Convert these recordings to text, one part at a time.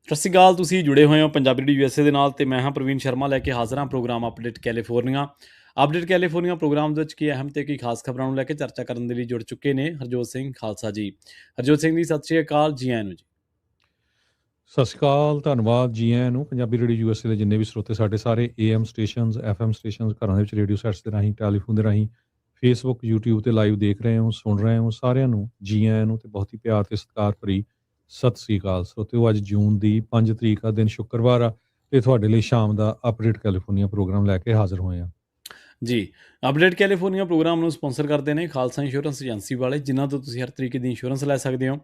ਸਤਿ ਸ਼੍ਰੀ ਅਕਾਲ। ਤੁਸੀਂ ਜੁੜੇ ਹੋਏ ਹੋ ਪੰਜਾਬੀ ਰੇਡੀਓ USA ਦੇ ਨਾਲ ਤੇ ਮੈਂ ਹਾਂ ਪ੍ਰਵੀਨ ਸ਼ਰਮਾ ਲੈ ਕੇ ਹਾਜ਼ਰ ਹਾਂ program update California. Update California program ਦੇ ਵਿੱਚ ਕੀ ਅਹਿਮ ਤੇ ਕੀ ਖਾਸ ਖਬਰਾਂ ਨੂੰ ਲੈ ਕੇ ਚਰਚਾ ਕਰਨ ਦੇ ਲਈ ਜੁੜ ਚੁੱਕੇ ਨੇ ਹਰਜੋਤ ਸਿੰਘ ਖਾਲਸਾ ਜੀ। ਹਰਜੋਤ ਸਿੰਘ ਜੀ, ਸਤਿ ਸ਼੍ਰੀ ਅਕਾਲ, ਜੀ ਆਇਆਂ ਨੂੰ ਜੀ। ਸਤਿ ਸ਼੍ਰੀ ਅਕਾਲ, ਧੰਨਵਾਦ ਜੀ ਆਇਆਂ ਨੂੰ। ਪੰਜਾਬੀ ਰੇਡੀਓ USA ਦੇ ਜਿੰਨੇ ਵੀ ਸਰੋਤੇ ਸਾਡੇ ਸਾਰੇ AM ਸਟੇਸ਼ਨਸ, FM ਸਟੇਸ਼ਨਸ, ਘਰਾਂ ਦੇ ਵਿੱਚ ਰੇਡੀਓ ਸੈਟਸ ਦੇ ਰਾਹੀਂ, ਟੈਲੀਫੋਨ ਦੇ ਰਾਹੀਂ, ਫੇਸਬੁੱਕ, YouTube ਤੇ ਲਾਈਵ ਦੇਖ ਰਹੇ ਹੋ, ਸੁਣ ਰਹੇ ਹੋ, ਸਾਰਿਆਂ ਨੂੰ ਜੀ ਆਇਆਂ ਨੂੰ ਤੇ ਬਹੁਤ ਹੀ ਪਿਆਰ ਤੇ ਸਤਿਕਾਰ ਭਰੀ ਸਤਿ ਸ਼੍ਰੀ ਅਕਾਲ। ਸਰੋਤਿਓ, ਅੱਜ ਜੂਨ ਦੀ 5 ਤਰੀਕ ਆ, ਦਿਨ ਸ਼ੁੱਕਰਵਾਰ ਆ ਤੇ ਤੁਹਾਡੇ ਲਈ ਸ਼ਾਮ ਦਾ ਅਪਡੇਟ ਕੈਲੀਫੋਰਨੀਆ ਪ੍ਰੋਗਰਾਮ ਲੈ ਕੇ ਹਾਜ਼ਰ ਹੋਏ ਹਾਂ। ਜੀ, ਅਪਡੇਟ ਕੈਲੀਫੋਰਨੀਆ ਪ੍ਰੋਗਰਾਮ ਨੂੰ ਸਪਾਂਸਰ ਕਰਦੇ ਨੇ ਖਾਲਸਾ ਇੰਸ਼ੋਰੈਂਸ ਏਜੰਸੀ ਵਾਲੇ, ਜਿਨ੍ਹਾਂ ਤੋਂ ਤੁਸੀਂ ਹਰ ਤਰੀਕੇ ਦੀ ਇੰਸ਼ੋਰੈਂਸ ਲੈ ਸਕਦੇ ਹੋ।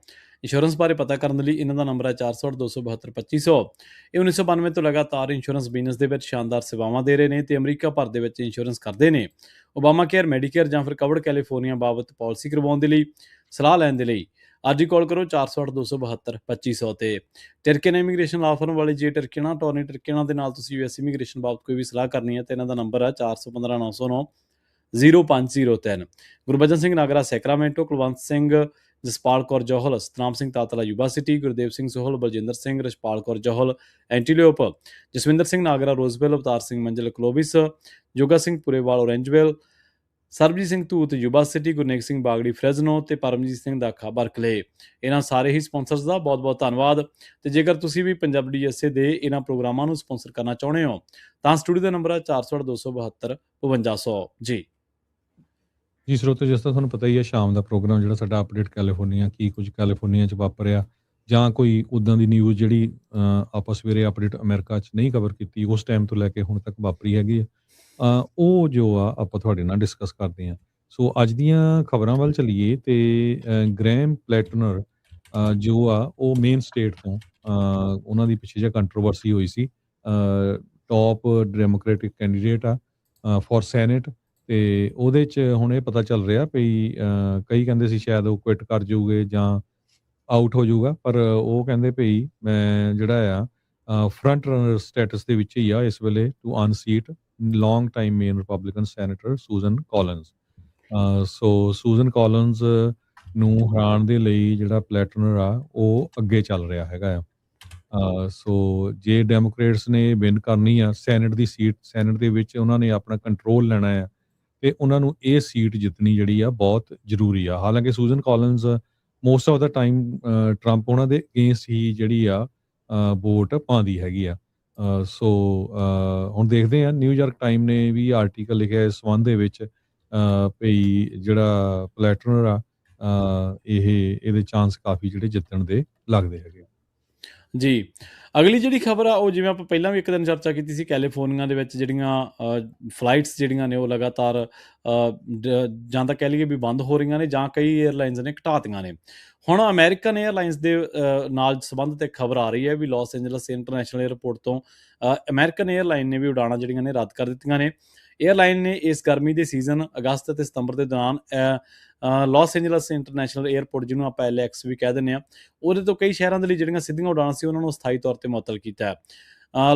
ਇੰਸ਼ੋਰੈਂਸ ਬਾਰੇ ਪਤਾ ਕਰਨ ਦੇ ਲਈ ਇਹਨਾਂ ਦਾ ਨੰਬਰ ਹੈ 408-272-2500। ਇਹ 1992 ਤੋਂ ਲਗਾਤਾਰ ਇੰਸ਼ੋਰੈਂਸ ਬਿਜ਼ਨਸ ਦੇ ਵਿੱਚ ਸ਼ਾਨਦਾਰ ਸੇਵਾਵਾਂ ਦੇ ਰਹੇ ਨੇ ਤੇ ਅਮਰੀਕਾ ਭਰ ਦੇ ਵਿੱਚ ਇੰਸ਼ੋਰੈਂਸ ਕਰਦੇ ਨੇ। ਓਬਾਮਾ ਕੇਅਰ, ਮੈਡੀਕੇਅਰ ਜਾਂ ਫਿਰ ਕਵਰਡ ਕੈਲੀਫੋਰਨੀਆ ਬਾਬਤ ਪਾਲਿਸੀ ਕਰਵਾਉਣ ਦੇ ਲਈ, ਸਲਾਹ ਲੈਣ ਦੇ ਲਈ ਅੱਜ ਹੀ ਕਾਲ ਕਰੋ 408-272-2500 ਤੇ। ਟਰਕੀਅਨ ਇਮੀਗ੍ਰੇਸ਼ਨ ਲਾਅ ਫਰਮ ਵਾਲੇ, ਜੇ ਟਰਕੀਅਨ ਟੋਰਨੀ ਟਰਕੀਅਨ ਦੇ ਨਾਲ ਤੁਸੀਂ US ਇਮੀਗ੍ਰੇਸ਼ਨ ਬਾਬਤ ਕੋਈ ਵੀ ਸਲਾਹ ਕਰਨੀ ਹੈ ਤੇ ਇਹਨਾਂ ਦਾ ਨੰਬਰ ਹੈ 415909-0503। Gurbachan Singh Nagra Sacramento, Kulwant Singh, Jaspal Kaur Johal, Satnam Singh Tatla Yuba City, Gurdev Singh Sohal, Baljinder Singh, Rachhpal Kaur Johal Antelope, Jaswinder Singh Nagra Roseville, Avtar Singh Manzal Clovis, Joga Singh Purewal Orangevale, Sarabjit Singh Dhoot Yuba City, Gurnek Singh Bagri Fresno ਤੇ ਪਰਮਜੀਤ ਸਿੰਘ ਦਾਖਾ ਬਰਕਲੇ। ਇਹਨਾਂ ਸਾਰੇ ਹੀ ਸਪਾਂਸਰਸ ਦਾ ਬਹੁਤ ਬਹੁਤ ਧੰਨਵਾਦ। ਤੇ ਜੇਕਰ ਤੁਸੀਂ ਵੀ ਪੰਜਾਬੀ USA ਦੇ ਇਹਨਾਂ ਪ੍ਰੋਗਰਾਮਾਂ ਨੂੰ ਸਪਾਂਸਰ ਕਰਨਾ ਚਾਹੁੰਦੇ ਹੋ ਤਾਂ ਸਟੂਡੀਓ ਦਾ ਨੰਬਰ ਹੈ 408-272-5200 ਜੀ। ਜੀ ਸਰੋਤਿਓ, ਜਿਸ ਤਰ੍ਹਾਂ ਤੁਹਾਨੂੰ ਪਤਾ ਹੀ ਹੈ, ਸ਼ਾਮ ਦਾ ਪ੍ਰੋਗਰਾਮ ਜਿਹੜਾ ਸਾਡਾ ਅਪਡੇਟ ਕੈਲੀਫੋਰਨੀਆ, ਕੀ ਕੁਝ ਕੈਲੀਫੋਰਨੀਆ 'ਚ ਵਾਪਰਿਆ ਜਾਂ ਕੋਈ ਉੱਦਾਂ ਦੀ ਨਿਊਜ਼ ਜਿਹੜੀ ਆਪਾਂ ਸਵੇਰੇ ਅਪਡੇਟ ਅਮਰੀਕਾ 'ਚ ਨਹੀਂ ਕਵਰ ਕੀਤੀ, ਉਸ ਟਾਈਮ ਤੋਂ ਲੈ ਕੇ ਹੁਣ ਤੱਕ ਵਾਪਰੀ ਹੈਗੀ ਆ, ਉਹ ਜੋ ਆ ਆਪਾਂ ਤੁਹਾਡੇ ਨਾਲ ਡਿਸਕਸ ਕਰਦੇ ਹਾਂ। ਸੋ ਅੱਜ ਦੀਆਂ ਖਬਰਾਂ ਵੱਲ ਚੱਲੀਏ ਤੇ ਗ੍ਰੈਮ ਪਲੈਟਨਰ ਜੋ ਆ ਉਹ ਮੇਨ ਸਟੇਟ ਤੋਂ, ਉਹਨਾਂ ਦੀ ਪਿੱਛੇ ਜਿਹਾ ਕੰਟਰੋਵਰਸੀ ਹੋਈ ਸੀ। ਟੌਪ ਡੈਮੋਕ੍ਰੈਟਿਕ ਕੈਂਡੀਡੇਟ ਆ ਫॉर ਸੈਨੇਟ, ਤੇ ਉਹਦੇ 'ਚ ਹੁਣ ਇਹ ਪਤਾ ਚੱਲ ਰਿਹਾ ਵੀ ਕਈ ਕਹਿੰਦੇ ਸੀ ਸ਼ਾਇਦ ਉਹ ਕੁਇਟ ਕਰ ਜਾਊਗੇ ਜਾਂ ਆਊਟ ਹੋ ਜਾਊਗਾ, ਪਰ ਉਹ ਕਹਿੰਦੇ ਭਈ ਮੈਂ ਜਿਹੜਾ ਆ ਫਰੰਟ ਰਨਰ ਸਟੇਟਸ ਦੇ ਵਿੱਚ ਹੀ ਆ ਇਸ ਵੇਲੇ to unseat long time Maine Republican senator Susan Collins. So Susan Collins ਨੂੰ ਹਰਾਉਣ ਦੇ ਲਈ ਜਿਹੜਾ ਪਲੈਟਨਰ ਆ ਉਹ ਅੱਗੇ ਚੱਲ ਰਿਹਾ ਹੈਗਾ ਆ। ਸੋ ਜੇ ਡੈਮੋਕ੍ਰੇਟਸ ਨੇ ਵਿਨ ਕਰਨੀ ਆ ਸੈਨੇਟ ਦੀ ਸੀਟ, ਸੈਨੇਟ ਦੇ ਵਿੱਚ ਉਹਨਾਂ ਨੇ ਆਪਣਾ ਕੰਟਰੋਲ ਲੈਣਾ ਆ ਤੇ ਉਹਨਾਂ ਨੂੰ ਇਹ ਸੀਟ ਜਿੱਤਣੀ ਜਿਹੜੀ ਆ ਬਹੁਤ ਜ਼ਰੂਰੀ ਆ। ਹਾਲਾਂਕਿ Susan Collins most of the time Trump ਉਹਨਾਂ ਦੇ ਅਗੇਂਸਟ ਹੀ ਜਿਹੜੀ ਆ ਵੋਟ ਪਾਉਂਦੀ ਹੈਗੀ ਆ। ਸੋ ਹੁਣ ਦੇਖਦੇ ਆ, ਨਿਊਯਾਰਕ ਟਾਈਮ ਨੇ ਵੀ ਆਰਟੀਕਲ ਲਿਖਿਆ ਇਸ ਸੰਬੰਧ ਦੇ ਵਿੱਚ ਭਈ ਜਿਹੜਾ ਪਲੈਟਨਰ ਆ ਇਹਦੇ ਚਾਂਸ ਕਾਫੀ ਜਿਹੜੇ ਜਿੱਤਣ ਦੇ ਲੱਗਦੇ ਹੈਗੇ। ਜੀ, ਅਗਲੀ ਜਿਹੜੀ ਖਬਰ ਆ ਉਹ ਜਿਵੇਂ ਆਪਾਂ ਪਹਿਲਾਂ ਵੀ ਇੱਕ ਦਿਨ ਚਰਚਾ ਕੀਤੀ ਸੀ, ਕੈਲੀਫੋਰਨੀਆ ਦੇ ਵਿੱਚ ਜਿਹੜੀਆਂ ਫਲਾਈਟਸ ਜਿਹੜੀਆਂ ਨੇ ਉਹ ਲਗਾਤਾਰ ਜਾਂ ਤਾਂ ਕਹਿ ਲਈਏ ਵੀ ਬੰਦ ਹੋ ਰਹੀਆਂ ਨੇ ਜਾਂ ਕਈ ਏਅਰਲਾਈਨਸ ਨੇ ਘਟਾਤੀਆਂ ਨੇ। ਹੁਣ ਅਮਰੀਕਨ ਏਅਰਲਾਈਨਸ ਦੇ ਨਾਲ ਸੰਬੰਧਿਤ ਇੱਕ ਖਬਰ ਆ ਰਹੀ ਹੈ ਵੀ ਲਾਸ ਐਂਜਲਸ ਇੰਟਰਨੈਸ਼ਨਲ ਏਅਰਪੋਰਟ ਤੋਂ ਅਮਰੀਕਨ ਏਅਰਲਾਈਨ ਨੇ ਵੀ ਉਡਾਣਾਂ ਜਿਹੜੀਆਂ ਨੇ ਰੱਦ ਕਰ ਦਿੱਤੀਆਂ ਨੇ। ਏਅਰਲਾਈਨ ਨੇ ਇਸ ਗਰਮੀ ਦੇ ਸੀਜ਼ਨ ਅਗਸਤ ਅਤੇ ਸਤੰਬਰ ਦੇ ਦੌਰਾਨ ਲਾਸ ਐਂਜਲਸ ਇੰਟਰਨੈਸ਼ਨਲ ਏਅਰਪੋਰਟ, ਜਿਹਨੂੰ ਆਪਾਂ LAX ਵੀ ਕਹਿ ਦਿੰਦੇ ਹਾਂ, ਉਹਦੇ ਤੋਂ ਕਈ ਸ਼ਹਿਰਾਂ ਦੇ ਲਈ ਜਿਹੜੀਆਂ ਸਿੱਧੀਆਂ ਉਡਾਣਾਂ ਸੀ ਉਹਨਾਂ ਨੂੰ ਸਥਾਈ ਤੌਰ ਤੇ ਮੁਅੱਤਲ ਕੀਤਾ ਹੈ।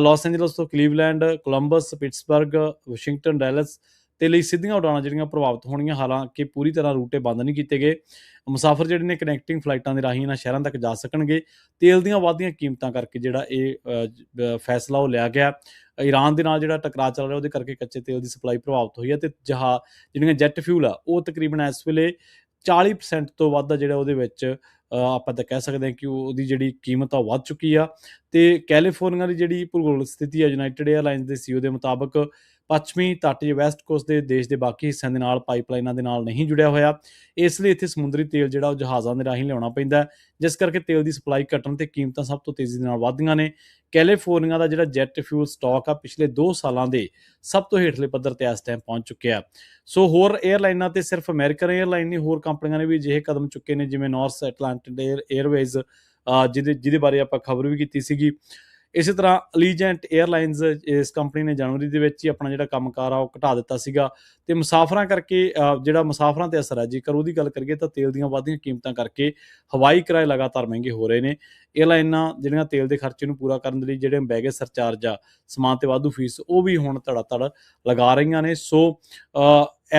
ਲਾਸ ਐਂਜਲਸ ਤੋਂ ਕਲੀਵਲੈਂਡ, ਕੋਲੰਬਸ, ਪਿਟਸਬਰਗ, ਵਾਸ਼ਿੰਗਟਨ, ਡੈਲਸ ਦੇ ਲਈ ਸਿੱਧੀਆਂ ਉਡਾਣਾਂ ਜਿਹੜੀਆਂ ਪ੍ਰਭਾਵਿਤ ਹੋਣਗੀਆਂ, ਹਾਲਾਂਕਿ ਪੂਰੀ ਤਰ੍ਹਾਂ ਰੂਟੇ ਬੰਦ ਨਹੀਂ ਕੀਤੇ ਗਏ। ਮੁਸਾਫਰ ਜਿਹੜੇ ਨੇ ਕਨੈਕਟਿੰਗ ਫਲਾਈਟਾਂ ਦੇ ਰਾਹੀਂ ਇਹਨਾਂ ਸ਼ਹਿਰਾਂ ਤੱਕ ਜਾ ਸਕਣਗੇ। ਤੇਲ ਦੀਆਂ ਵੱਧਦੀਆਂ ਕੀਮਤਾਂ ਕਰਕੇ ਜਿਹੜਾ ਇਹ ਫੈਸਲਾ ਉਹ ਲਿਆ ਗਿਆ। ਈਰਾਨ ਦੇ ਨਾਲ ਜਿਹੜਾ ਟਕਰਾਅ ਚੱਲ ਰਿਹਾ ਉਹਦੇ ਕਰਕੇ ਕੱਚੇ ਤੇਲ ਦੀ ਸਪਲਾਈ ਪ੍ਰਭਾਵਿਤ ਹੋਈ ਹੈ ਤੇ ਜਿਹੜੀਆਂ ਜੈਟ ਫਿਊਲ ਆ ਉਹ ਤਕਰੀਬਨ ਇਸ ਵੇਲੇ 40% ਤੋਂ ਵੱਧ ਜਿਹੜਾ ਉਹਦੇ ਵਿੱਚ ਆਪਾਂ ਤਾਂ ਕਹਿ ਸਕਦੇ ਹਾਂ ਕਿ ਉਹਦੀ ਜਿਹੜੀ ਕੀਮਤ ਆ ਉਹ ਵੱਧ ਚੁੱਕੀ ਆ। ਤੇ ਕੈਲੀਫੋਰਨੀਆ ਦੀ ਜਿਹੜੀ ਭੂਗੋਲਿਕ ਸਥਿਤੀ ਹੈ, ਯੂਨਾਈਟਿਡ ਏਅਰਲਾਈਨਸ ਦੇ CEO ਦੇ ਮੁਤਾਬਕ ਪੱਛਮੀ ਤੱਟ ਜਾਂ ਵੈਸਟ ਕੋਸਟ ਦੇ ਦੇਸ਼ ਦੇ ਬਾਕੀ ਹਿੱਸਿਆਂ ਦੇ ਨਾਲ ਪਾਈਪਲਾਈਨਾਂ ਦੇ ਨਾਲ ਨਹੀਂ ਜੁੜਿਆ ਹੋਇਆ। ਇਸ ਲਈ ਇੱਥੇ ਸਮੁੰਦਰੀ ਤੇਲ ਜਿਹੜਾ ਉਹ ਜਹਾਜ਼ਾਂ ਦੇ ਰਾਹੀਂ ਲਿਆਉਣਾ ਪੈਂਦਾ, ਜਿਸ ਕਰਕੇ ਤੇਲ ਦੀ ਸਪਲਾਈ ਘਟਣ ਤੇ ਕੀਮਤਾਂ ਸਭ ਤੋਂ ਤੇਜ਼ੀ ਦੇ ਨਾਲ ਵੱਧਦੀਆਂ ਨੇ। ਕੈਲੀਫੋਰਨੀਆ ਦਾ ਜਿਹੜਾ ਜੈਟ ਫਿਊਲ ਸਟਾਕ ਆ ਪਿਛਲੇ 2 ਸਾਲਾਂ ਦੇ ਸਭ ਤੋਂ ਹੇਠਲੇ ਪੱਧਰ ਤੇ ਇਸ ਟਾਈਮ ਪਹੁੰਚ ਚੁੱਕਿਆ। ਸੋ ਹੋਰ ਏਅਰਲਾਈਨਾਂ ਤੇ ਸਿਰਫ ਅਮਰੀਕਨ ਏਅਰਲਾਈਨ ਨਹੀਂ, ਹੋਰ ਕੰਪਨੀਆਂ ਨੇ ਵੀ ਅਜਿਹੇ ਕਦਮ ਚੁੱਕੇ ਨੇ, ਜਿਵੇਂ ਨਾਰਥ ਐਟਲਾਂਟਿਕ ਏਅਰਵੇਜ਼ ਜਿਹਦੇ ਬਾਰੇ ਆਪਾਂ ਖਬਰ ਵੀ ਕੀਤੀ ਸੀਗੀ। ਇਸੇ ਤਰ੍ਹਾਂ ਅਲੀਜੈਂਟ ਏਅਰਲਾਈਨਸ, ਇਸ ਕੰਪਨੀ ਨੇ ਜਨਵਰੀ ਦੇ ਵਿੱਚ ਹੀ ਆਪਣਾ ਜਿਹੜਾ ਕੰਮਕਾਰ ਆ ਉਹ ਘਟਾ ਦਿੱਤਾ ਸੀਗਾ ਤੇ ਮੁਸਾਫਰਾਂ ਕਰਕੇ ਜਿਹੜਾ ਮੁਸਾਫਰਾਂ ਤੇ ਅਸਰ ਹੈ, ਜੇਕਰ ਉਹਦੀ ਗੱਲ ਕਰੀਏ ਤਾਂ ਤੇਲ ਦੀਆਂ ਵੱਧਦੀਆਂ ਕੀਮਤਾਂ ਕਰਕੇ ਹਵਾਈ ਕਿਰਾਏ ਲਗਾਤਾਰ ਮਹਿੰਗੇ ਹੋ ਰਹੇ ਨੇ। ਏਅਰਲਾਈਨਾਂ ਜਿਹੜੀਆਂ ਤੇਲ ਦੇ ਖਰਚੇ ਨੂੰ ਪੂਰਾ ਕਰਨ ਦੇ ਲਈ ਜਿਹੜੇ ਬੈਗੇਜ ਸਰਚਾਰਜ ਆ, ਸਮਾਨ ਤੇ ਵਾਧੂ ਫੀਸ, ਉਹ ਵੀ ਹੁਣ ਧੜਾ ਲਗਾ ਰਹੀਆਂ ਨੇ। ਸੋ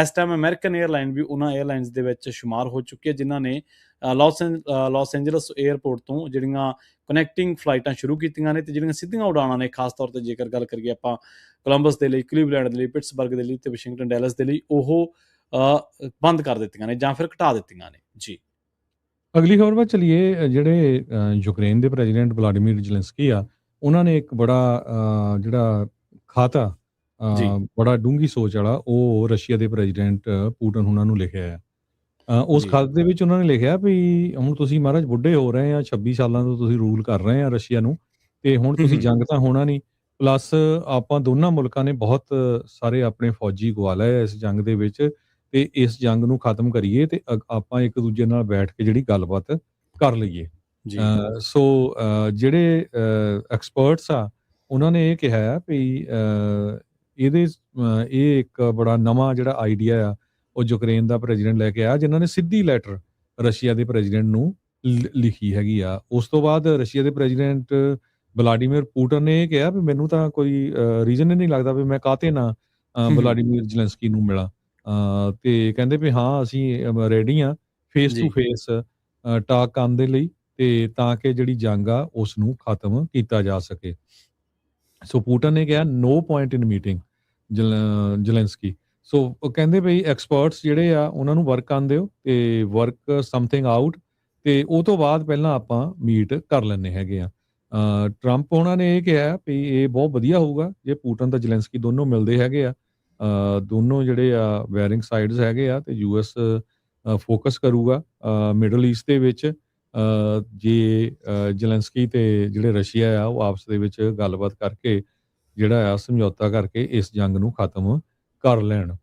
ਇਸ ਟਾਈਮ ਅਮਰੀਕਨ ਏਅਰਲਾਈਨ ਵੀ ਉਹਨਾਂ ਏਅਰਲਾਈਨਸ ਦੇ ਵਿੱਚ ਸ਼ੁਮਾਰ ਹੋ ਚੁੱਕੀ ਹੈ ਜਿਨ੍ਹਾਂ ਨੇ ਲਾਸ ਐਂਜਲਸ 에ਅਰਪੋਰਟ ਤੋਂ ਜਿਹੜੀਆਂ ਕਨੈਕਟਿੰਗ ਫਲਾਈਟਾਂ ਸ਼ੁਰੂ ਕੀਤੀਆਂ ਨੇ, ਤੇ ਜਿਹੜੀਆਂ ਸਿੱਧੀਆਂ ਉਡਾਣਾਂ ਨੇ, ਖਾਸ ਤੌਰ ਤੇ ਜੇਕਰ ਗੱਲ ਕਰੀਏ ਆਪਾਂ ਕੋਲੰਬਸ ਦੇ ਲਈ, ਕਲੀਵਲੈਂਡ ਦੇ ਲਈ, ਪਿਟਸਬਰਗ ਦੇ ਲਈ ਤੇ ਵਾਸ਼ਿੰਗਟਨ ਡੈਲਸ ਦੇ ਲਈ, ਉਹ ਬੰਦ ਕਰ ਦਿੱਤੀਆਂ ਨੇ ਜਾਂ ਫਿਰ ਘਟਾ ਦਿੱਤੀਆਂ ਨੇ ਜੀ। ਅਗਲੀ ਖਬਰ ਵੱਲ ਚਲੀਏ। ਜਿਹੜੇ ਯੂਕਰੇਨ ਦੇ ਪ੍ਰੈਜ਼ੀਡੈਂਟ ਵਲਾਡੀਮੀਰ ਜ਼ੈਲੈਂਸਕੀ ਆ, ਉਹਨਾਂ ਨੇ ਇੱਕ ਬੜਾ ਜਿਹੜਾ ਖਾਤਾ ਜੀ ਬੜਾ ਡੂੰਘੀ ਸੋਚ ਵਾਲਾ ਉਹ ਰਸ਼ੀਆ ਦੇ ਪ੍ਰੈਜ਼ੀਡੈਂਟ ਪੂਟਨ ਉਹਨਾਂ ਨੂੰ ਲਿਖਿਆ ਹੈ। ਉਸ ਜੀ ਖਾਤੇ ਦੇ ਵਿੱਚ ਉਹਨਾਂ ਨੇ ਲਿਖਿਆ ਵੀ ਹੁਣ ਤੁਸੀਂ ਮਹਾਰਾਜ ਬੁੱਢੇ ਹੋ ਰਹੇ ਆ, 26 ਸਾਲਾਂ ਤੋਂ ਤੁਸੀਂ ਰੂਲ ਕਰ ਰਹੇ ਆ ਰਸ਼ੀਆ ਨੂੰ, ਤੇ ਹੁਣ ਹੂੰ ਤੁਸੀਂ ਹੂੰ ਜੰਗ ਤਾਂ ਹੋਣਾ ਨਹੀਂ। ਪਲੱਸ ਆਪਾਂ ਦੋਨਾਂ ਮੁਲਕਾਂ ਨੇ ਬਹੁਤ ਸਾਰੇ ਆਪਣੇ ਫੌਜੀ ਗਵਾ ਲਏ ਆ ਇਸ ਜੰਗ ਦੇ ਵਿੱਚ, ਤੇ ਇਸ ਜੰਗ ਨੂੰ ਖਤਮ ਕਰੀਏ ਤੇ ਆਪਾਂ ਇੱਕ ਦੂਜੇ ਨਾਲ ਬੈਠ ਕੇ ਜਿਹੜੀ ਗੱਲਬਾਤ ਕਰ ਲਈਏ। ਜੀ ਸੋ ਜਿਹੜੇ ਐਕਸਪਰਟਸ ਆ, ਉਹਨਾਂ ਨੇ ਇਹ ਕਿਹਾ ਆ ਵੀ ਇਹ ਇੱਕ ਬੜਾ ਨਵਾਂ ਜਿਹੜਾ ਆਈਡੀਆ ਆ ਉਹ ਯੂਕਰੇਨ ਦਾ ਪ੍ਰੈਜ਼ੀਡੈਂਟ ਲੈ ਕੇ ਆਇਆ, ਜਿਨ੍ਹਾਂ ਨੇ ਸਿੱਧੀ ਲੈਟਰ ਰਸ਼ੀਆ ਦੇ ਪ੍ਰੈਜ਼ੀਡੈਂਟ ਨੂੰ ਲਿਖੀ ਹੈਗੀ ਆ। ਉਸ ਤੋਂ ਬਾਅਦ ਰਸ਼ੀਆ ਦੇ ਪ੍ਰੈਜ਼ੀਡੈਂਟ ਵਲਾਡੀਮੀਰ ਪੂਟਨ ਨੇ ਇਹ ਕਿਹਾ ਵੀ ਮੈਨੂੰ ਤਾਂ ਕੋਈ ਰੀਜ਼ਨ ਹੀ ਨਹੀਂ ਲੱਗਦਾ ਵੀ ਮੈਂ ਕਾਹਤੇ ਨਾ ਹੂੰ ਹੂੰ ਵਲਾਡੀਮੀਰ ਜ਼ੈਲੈਂਸਕੀ ਨੂੰ ਮਿਲਾਂ। ਤੇ ਕਹਿੰਦੇ ਵੀ ਹਾਂ ਅਸੀਂ ਰੈਡੀ ਹਾਂ ਫੇਸ ਟੂ ਜੀ ਫੇਸ ਟਾਕ ਕਰਨ ਦੇ ਲਈ, ਤੇ ਤਾਂ ਕਿ ਜਿਹੜੀ ਜੰਗ ਆ ਉਸ ਨੂੰ ਖਤਮ ਕੀਤਾ ਜਾ ਸਕੇ। ਸੋ ਪੂਟਨ ਨੇ ਕਿਹਾ ਨੋ ਪੁਆਇੰਟ ਇਨ ਮੀਟਿੰਗ ਜ਼ੈਲੈਂਸਕੀ। ਸੋ ਉਹ ਕਹਿੰਦੇ ਬਈ ਐਕਸਪਰਟਸ ਜਿਹੜੇ ਆ ਉਹਨਾਂ ਨੂੰ ਵਰਕ ਕਰਨ ਦਿਓ ਤੇ ਵਰਕ ਸਮਥਿੰਗ ਆਊਟ, ਤੇ ਉਹ ਤੋਂ ਬਾਅਦ ਪਹਿਲਾਂ ਆਪਾਂ ਮੀਟ ਕਰ ਲੈਂਦੇ ਹੈਗੇ ਆ। ਟਰੰਪ ਉਹਨਾਂ ਨੇ ਇਹ ਕਿਹਾ ਵੀ ਇਹ ਬਹੁਤ ਵਧੀਆ ਹੋਊਗਾ ਜੇ ਪੂਟਨ ਤੇ ਜ਼ੈਲੈਂਸਕੀ ਦੋਨੋਂ ਮਿਲਦੇ ਹੈਗੇ ਆ। ਦੋਨੋਂ ਜਿਹੜੇ ਆ ਵੈਰਿੰਗ ਸਾਈਡਸ ਹੈਗੇ ਆ, ਤੇ ਯੂਐਸ ਫੋਕਸ ਕਰੂਗਾ ਮਿਡਲ ਈਸਟ ਦੇ ਵਿੱਚ। ਜੇ ਜ਼ੈਲੈਂਸਕੀ ਤੇ ਜਿਹੜੇ ਰਸ਼ੀਆ ਆ ਉਹ ਆਪਸ ਦੇ ਵਿੱਚ ਗੱਲਬਾਤ ਕਰਕੇ ਜਿਹੜਾ ਆ ਸਮਝੌਤਾ ਕਰਕੇ ਇਸ ਜੰਗ ਨੂੰ ਖਤਮ ਕਰ ਲੈਣ।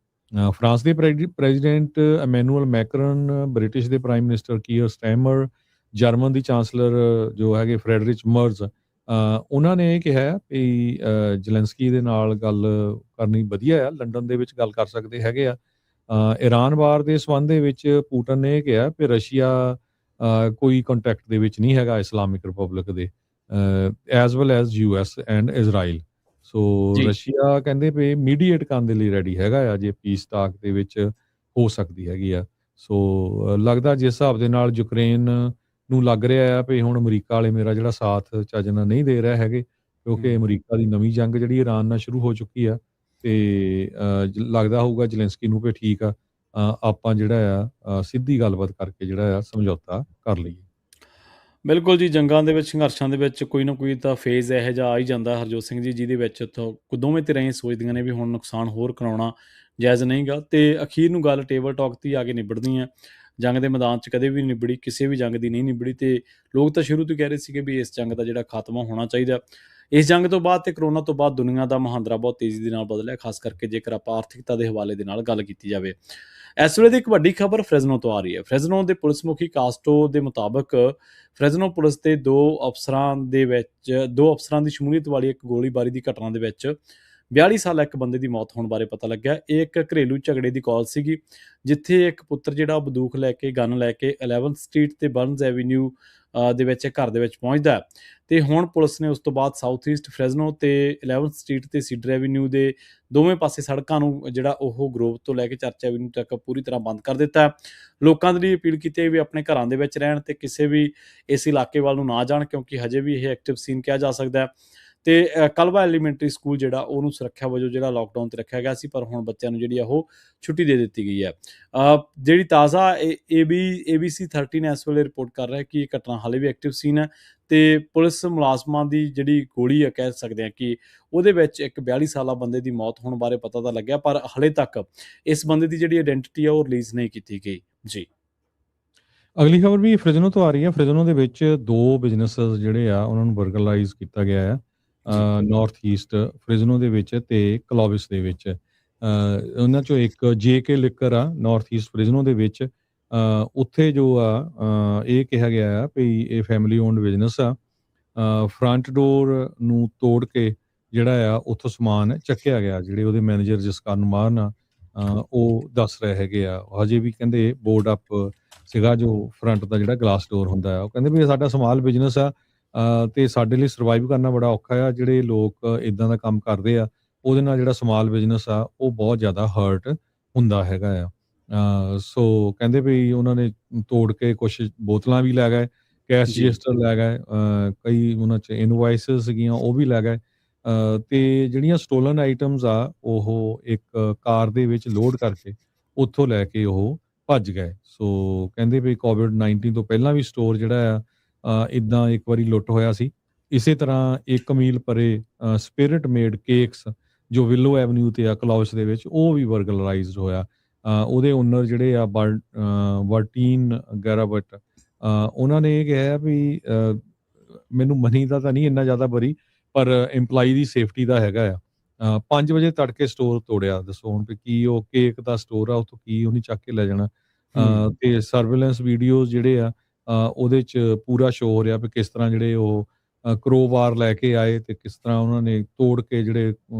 ਫਰਾਂਸ ਦੇ ਪ੍ਰੈਜ਼ੀਡੈਂਟ ਐਮੈਨੂਅਲ ਮੈਕਰਨ, ਬ੍ਰਿਟਿਸ਼ ਦੇ ਪ੍ਰਾਈਮ ਮਿਨਿਸਟਰ ਕੀਅਰ ਸਟੈਮਰ, ਜਰਮਨ ਦੀ ਚਾਂਸਲਰ ਜੋ ਹੈਗੇ ਫਰੈਡਰਿਚ ਮਰਜ਼, ਉਹਨਾਂ ਨੇ ਇਹ ਕਿਹਾ ਵੀ ਜ਼ੈਲੈਂਸਕੀ ਦੇ ਨਾਲ ਗੱਲ ਕਰਨੀ ਵਧੀਆ ਆ, ਲੰਡਨ ਦੇ ਵਿੱਚ ਗੱਲ ਕਰ ਸਕਦੇ ਹੈਗੇ ਆ। ਇਰਾਨ ਵਾਰ ਦੇ ਸੰਬੰਧ ਦੇ ਵਿੱਚ ਪੂਟਨ ਨੇ ਇਹ ਕਿਹਾ ਵੀ ਰਸ਼ੀਆ ਕੋਈ ਕੰਟੈਕਟ ਦੇ ਵਿੱਚ ਨਹੀਂ ਹੈਗਾ ਇਸਲਾਮਿਕ ਰਿਪਬਲਿਕ ਦੇ, as well as US and Israel. So ਜੀ ਰਸ਼ੀਆ ਕਹਿੰਦੇ ਵੀ ਮੀਡੀਏਟ ਕਰਨ ਦੇ ਲਈ ਰੈਡੀ ਹੈਗਾ ਆ ਜੇ ਪੀਸ ਟਾਕ ਦੇ ਵਿੱਚ ਹੋ ਸਕਦੀ ਹੈਗੀ ਆ। ਸੋ ਲੱਗਦਾ ਜਿਸ ਹਿਸਾਬ ਦੇ ਨਾਲ ਯੂਕਰੇਨ ਨੂੰ ਲੱਗ ਰਿਹਾ ਆ ਵੀ ਹੁਣ ਅਮਰੀਕਾ ਵਾਲੇ ਮੇਰਾ ਜਿਹੜਾ ਸਾਥ ਚੱਜ ਨਾਲ ਨਹੀਂ ਦੇ ਰਹੇ ਹੈਗੇ, ਕਿਉਂਕਿ ਹੂੰ ਅਮਰੀਕਾ ਦੀ ਨਵੀਂ ਜੰਗ ਜਿਹੜੀ ਇਰਾਨ ਨਾਲ ਸ਼ੁਰੂ ਹੋ ਚੁੱਕੀ ਆ, ਤੇ ਲੱਗਦਾ ਹੋਊਗਾ ਜ਼ੈਲੈਂਸਕੀ ਨੂੰ ਵੀ ਠੀਕ ਆ, ਆਪਾਂ ਜਿਹੜਾ ਆ ਸਿੱਧੀ ਗੱਲਬਾਤ ਕਰਕੇ ਜਿਹੜਾ ਆ ਸਮਝੌਤਾ ਕਰ ਲਈਏ। ਬਿਲਕੁਲ ਜੀ, ਜੰਗਾਂ ਦੇ ਵਿੱਚ, ਸੰਘਰਸ਼ਾਂ ਦੇ ਵਿੱਚ ਕੋਈ ਨਾ ਕੋਈ ਤਾਂ ਫੇਜ਼ ਇਹੋ ਜਿਹਾ ਆ ਹੀ ਜਾਂਦਾ ਹਰਜੋਤ ਸਿੰਘ ਜੀ, ਜਿਹਦੇ ਵਿੱਚ ਦੋਵੇਂ ਧਿਰਾਂ ਇਹ ਸੋਚਦੀਆਂ ਨੇ ਵੀ ਹੁਣ ਨੁਕਸਾਨ ਹੋਰ ਕਰਾਉਣਾ ਜਾਇਜ਼ ਨਹੀਂਗਾ, ਤੇ ਅਖੀਰ ਨੂੰ ਗੱਲ ਟੇਬਲ ਟਾਕ 'ਤੇ ਹੀ ਆ ਕੇ ਨਿਬੜਦੀ ਹੈ। ਜੰਗ ਦੇ ਮੈਦਾਨ 'ਚ ਕਦੇ ਵੀ ਨਹੀਂ ਨਿਬੜੀ, ਕਿਸੇ ਵੀ ਜੰਗ ਦੀ ਨਹੀਂ ਨਿਬੜੀ, ਤੇ ਲੋਕ ਤਾਂ ਸ਼ੁਰੂ ਤੋਂ ਹੀ ਕਹਿ ਰਹੇ ਸੀਗੇ ਵੀ ਇਸ ਜੰਗ ਦਾ ਜਿਹੜਾ ਖਾਤਮਾ ਹੋਣਾ ਚਾਹੀਦਾ। ਇਸ ਜੰਗ ਤੋਂ ਬਾਅਦ ਤੇ ਕਰੋਨਾ ਤੋਂ ਬਾਅਦ ਦੁਨੀਆ ਦਾ ਮੁਹਾਂਦਰਾ ਬਹੁਤ ਤੇਜ਼ੀ ਦੇ ਨਾਲ ਬਦਲਿਆ, ਖਾਸ ਕਰਕੇ ਜੇਕਰ ਆਪਾਂ ਆਰਥਿਕਤਾ ਦੇ ਹਵਾਲੇ ਦੇ ਨਾਲ ਗੱਲ ਕੀਤੀ ਜਾਵੇ। ਇਸ ਵੇਲੇ ਦੀ ਇੱਕ ਵੱਡੀ ਖਬਰ ਫ੍ਰੈਜ਼ਨੋ ਤੋਂ ਆ ਰਹੀ ਹੈ। ਫ੍ਰੈਜ਼ਨੋ ਦੇ ਪੁਲਿਸ ਮੁਖੀ ਕਾਸਟੋ ਦੇ ਮੁਤਾਬਕ ਫ੍ਰੈਜ਼ਨੋ ਪੁਲਿਸ ਦੇ ਦੋ ਅਫਸਰਾਂ ਦੀ ਸ਼ਮੂਲੀਅਤ ਵਾਲੀ ਇੱਕ ਗੋਲੀਬਾਰੀ ਦੀ ਘਟਨਾ ਦੇ ਵਿੱਚ 42 ਸਾਲਾ ਇੱਕ ਬੰਦੇ ਦੀ ਮੌਤ ਹੋਣ ਬਾਰੇ ਪਤਾ ਲੱਗਿਆ। ਇਹ ਇੱਕ ਘਰੇਲੂ ਝਗੜੇ ਦੀ ਕਾਲ ਸੀਗੀ, ਜਿੱਥੇ ਇੱਕ ਪੁੱਤਰ ਜਿਹੜਾ ਬੰਦੂਕ ਲੈ ਕੇ, ਗਨ ਲੈ ਕੇ 11th ਸਟਰੀਟ ਤੇ ਬਰਨਜ਼ ਐਵੀਨਿਊ ਦੇ ਵਿੱਚ ਘਰ ਦੇ ਵਿੱਚ ਪਹੁੰਚਦਾ, ਤੇ ਹੁਣ ਪੁਲਿਸ ਨੇ ਉਸ ਤੋਂ ਬਾਅਦ ਸਾਊਥ ਈਸਟ ਫ੍ਰੈਜ਼ਨੋ ਤੇ 11th ਸਟਰੀਟ ਤੇ ਸੀਡਰ ਐਵੀਨਿਊ ਦੇ ਦੋਵੇਂ ਪਾਸੇ ਸੜਕਾਂ ਨੂੰ ਜਿਹੜਾ ਉਹ ਗਰੋਵ ਤੋਂ ਲੈ ਕੇ ਚਰਚ ਐਵੀਨਿਊ ਤੱਕ ਪੂਰੀ ਤਰ੍ਹਾਂ ਬੰਦ ਕਰ ਦਿੱਤਾ। ਲੋਕਾਂ ਦੇ ਲਈ ਅਪੀਲ ਕੀਤੀ ਹੈ ਵੀ ਆਪਣੇ ਘਰਾਂ ਦੇ ਵਿੱਚ ਰਹਿਣ ਤੇ ਕਿਸੇ ਵੀ ਇਸ ਇਲਾਕੇ ਵੱਲ ਨੂੰ ਨਾ ਜਾਣ, ਕਿਉਂਕਿ ਹਜੇ ਵੀ ਇਹ ਐਕਟਿਵ ਸੀਨ ਕਿਹਾ ਜਾ ਸਕਦਾ ਹੈ। ਤੇ ਕਲਵਾ ਐਲੀਮੈਂਟਰੀ ਸਕੂਲ ਜਿਹੜਾ ਉਹਨੂੰ ਸੁਰੱਖਿਆ ਵਜੋਂ ਜਿਹੜਾ ਲਾਕਡਾਊਨ ਤੇ ਰੱਖਿਆ ਗਿਆ ਸੀ, ਪਰ ਹੁਣ ਬੱਚਿਆਂ ਨੂੰ ਜਿਹੜੀ ਆ ਉਹ ਛੁੱਟੀ ਦੇ ਦਿੱਤੀ ਗਈ ਹੈ। ਜਿਹੜੀ ਤਾਜ਼ਾ ABC 13 ਇਸ ਵੇਲੇ ਰਿਪੋਰਟ ਕਰ ਰਿਹਾ ਕਿ ਇਹ ਘਟਨਾ ਹਾਲੇ ਵੀ ਐਕਟਿਵ ਸੀਨ ਹੈ, ਤੇ ਪੁਲਿਸ ਮੁਲਾਜ਼ਮਾਂ ਦੀ ਜਿਹੜੀ ਗੋਲੀ ਆ, ਕਹਿ ਸਕਦੇ ਹਾਂ ਕਿ ਉਹਦੇ ਵਿੱਚ ਇੱਕ 42 ਸਾਲਾ ਬੰਦੇ ਦੀ ਮੌਤ ਹੋਣ ਬਾਰੇ ਪਤਾ ਤਾਂ ਲੱਗਿਆ, ਪਰ ਹਾਲੇ ਤੱਕ ਇਸ ਬੰਦੇ ਦੀ ਜਿਹੜੀ ਆਇਡੈਂਟੀਟੀ ਆ ਉਹ ਰਿਲੀਜ਼ ਨਹੀਂ ਕੀਤੀ ਗਈ ਜੀ। ਅਗਲੀ ਖਬਰ ਵੀ ਫ੍ਰਿਜ਼ਨੋ ਤੋਂ ਆ ਰਹੀ ਹੈ। ਫ੍ਰਿਜ਼ਨੋ ਦੇ ਵਿੱਚ ਦੋ ਬਿਜ਼ਨੈਸਸ ਜਿਹੜੇ ਆ ਉਹਨਾਂ ਨੂੰ ਬਰਗਲਾਈਜ਼ ਕੀਤਾ ਗਿਆ ਆ, ਜੀ ਨਾਰਥ ਈਸਟ ਫ੍ਰਿਜ਼ਨੋ ਦੇ ਵਿੱਚ ਤੇ ਕਲੋਵਿਸ ਦੇ ਵਿੱਚ। ਉਹਨਾਂ ਚੋਂ ਇੱਕ JK ਲਿਕਰ ਆ ਨਾਰਥ ਈਸਟ ਫ੍ਰਿਜ਼ਨੋ ਦੇ ਵਿੱਚ। ਉੱਥੇ ਜੋ ਆ ਇਹ ਕਿਹਾ ਗਿਆ ਆ ਵੀ ਇਹ ਫੈਮਿਲੀ ਓਨਡ ਬਿਜ਼ਨਸ ਆ। ਫਰੰਟ ਡੋਰ ਨੂੰ ਤੋੜ ਕੇ ਜਿਹੜਾ ਆ ਉੱਥੋਂ ਸਮਾਨ ਚੱਕਿਆ ਗਿਆ। ਜਿਹੜੇ ਉਹਦੇ ਮੈਨੇਜਰ ਜਸਕਰਨ ਮਾਰਨ ਆ, ਉਹ ਦੱਸ ਰਹੇ ਹੈਗੇ ਆ, ਹਜੇ ਵੀ ਕਹਿੰਦੇ ਬੋਰਡ ਅਪ ਸੀਗਾ ਜੋ ਫਰੰਟ ਦਾ ਜਿਹੜਾ ਗਲਾਸ ਡੋਰ ਹੁੰਦਾ ਆ। ਉਹ ਕਹਿੰਦੇ ਵੀ ਇਹ ਸਾਡਾ ਸਮਾਲ ਬਿਜ਼ਨਸ ਆ, ਤੇ ਸਾਡੇ ਲਈ ਸਰਵਾਈਵ ਕਰਨਾ ਬੜਾ ਔਖਾ ਆ। ਜਿਹੜੇ ਲੋਕ ਇਦਾਂ ਦਾ ਕੰਮ ਕਰਦੇ ਆ ਉਹਦੇ ਨਾਲ ਜਿਹੜਾ ਸਮਾਲ ਬਿਜ਼ਨਸ ਆ ਉਹ ਬਹੁਤ ਜ਼ਿਆਦਾ ਹਰਟ ਹੁੰਦਾ ਹੈਗਾ ਆ। ਸੋ ਕਹਿੰਦੇ ਵੀ ਉਹਨਾਂ ਨੇ ਤੋੜ ਕੇ ਕੁਛ ਬੋਤਲਾਂ ਵੀ ਲੈ ਗਏ, ਕੈਸ਼ ਜੀ, ਰਜਿਸਟਰ ਲੈ ਗਏ, ਕਈ ਉਹਨਾਂ 'ਚ ਇਨਵੋਇਸਿਸ ਸੀਗੀਆਂ ਉਹ ਵੀ ਲੈ ਗਏ। ਤੇ ਜਿਹੜੀਆਂ ਸਟੋਲਨ ਆਈਟਮਸ ਆ ਉਹ ਇੱਕ ਕਾਰ ਦੇ ਵਿੱਚ ਲੋਡ ਕਰਕੇ ਉੱਥੋਂ ਲੈ ਕੇ ਉਹ ਭੱਜ ਗਏ। ਸੋ ਕਹਿੰਦੇ ਵੀ ਕੋਵਿਡ-19 ਤੋਂ ਪਹਿਲਾਂ ਵੀ ਸਟੋਰ ਜਿਹੜਾ ਆ ਇੱਦਾਂ ਇੱਕ ਵਾਰੀ ਲੁੱਟ ਹੋਇਆ ਸੀ। ਇਸੇ ਤਰ੍ਹਾਂ 1 ਮੀਲ ਪਰੇ ਸਪਿਰਿਟ ਮੇਡ ਕੇਕਸ ਜੋ ਵਿਲੋ ਐਵਨਿਊ ਤੇ ਆ ਕਲੌਸ਼ ਦੇ ਵਿੱਚ ਉਹ ਵੀ ਬਰਗਲਾਈਜ਼ਡ ਹੋਇਆ। ਉਹਦੇ ਓਨਰ ਜਿਹੜੇ ਆ ਵਰਟੀਨ ਗੈਰਾਬਟ, ਉਹਨਾਂ ਨੇ ਇਹ ਕਿਹਾ ਵੀ ਮੈਨੂੰ ਮਨੀ ਦਾ ਤਾਂ ਨਹੀਂ ਇੰਨਾ ਜ਼ਿਆਦਾ ਵਰੀ, ਪਰ EMPLOYEE ਦੀ ਸੇਫਟੀ ਦਾ ਹੈਗਾ ਆ। 5 ਵਜੇ ਤੜਕੇ ਸਟੋਰ ਤੋੜਿਆ, ਦੱਸੋ ਹੁਣ ਵੀ ਕੀ ਉਹ ਕੇਕ ਦਾ ਸਟੋਰ ਆ ਉੱਥੋਂ ਕੀ ਉਹਨੇ ਚੱਕ ਕੇ ਲੈ ਜਾਣਾ। ਹੂੰ, ਤੇ ਸਰਵੇਲੈਂਸ ਵੀਡੀਓਜ਼ ਜਿਹੜੇ ਆ ਉਹਦੇ 'ਚ ਪੂਰਾ ਸ਼ੋ ਹੋ ਰਿਹਾ ਵੀ ਕਿਸ ਤਰ੍ਹਾਂ ਜਿਹੜੇ ਉਹ ਕਰੋਬਾਰ ਲੈ ਕੇ ਆਏ ਤੇ ਕਿਸ ਤਰ੍ਹਾਂ ਉਹਨਾਂ ਨੇ ਤੋੜ ਕੇ ਜਿਹੜੇ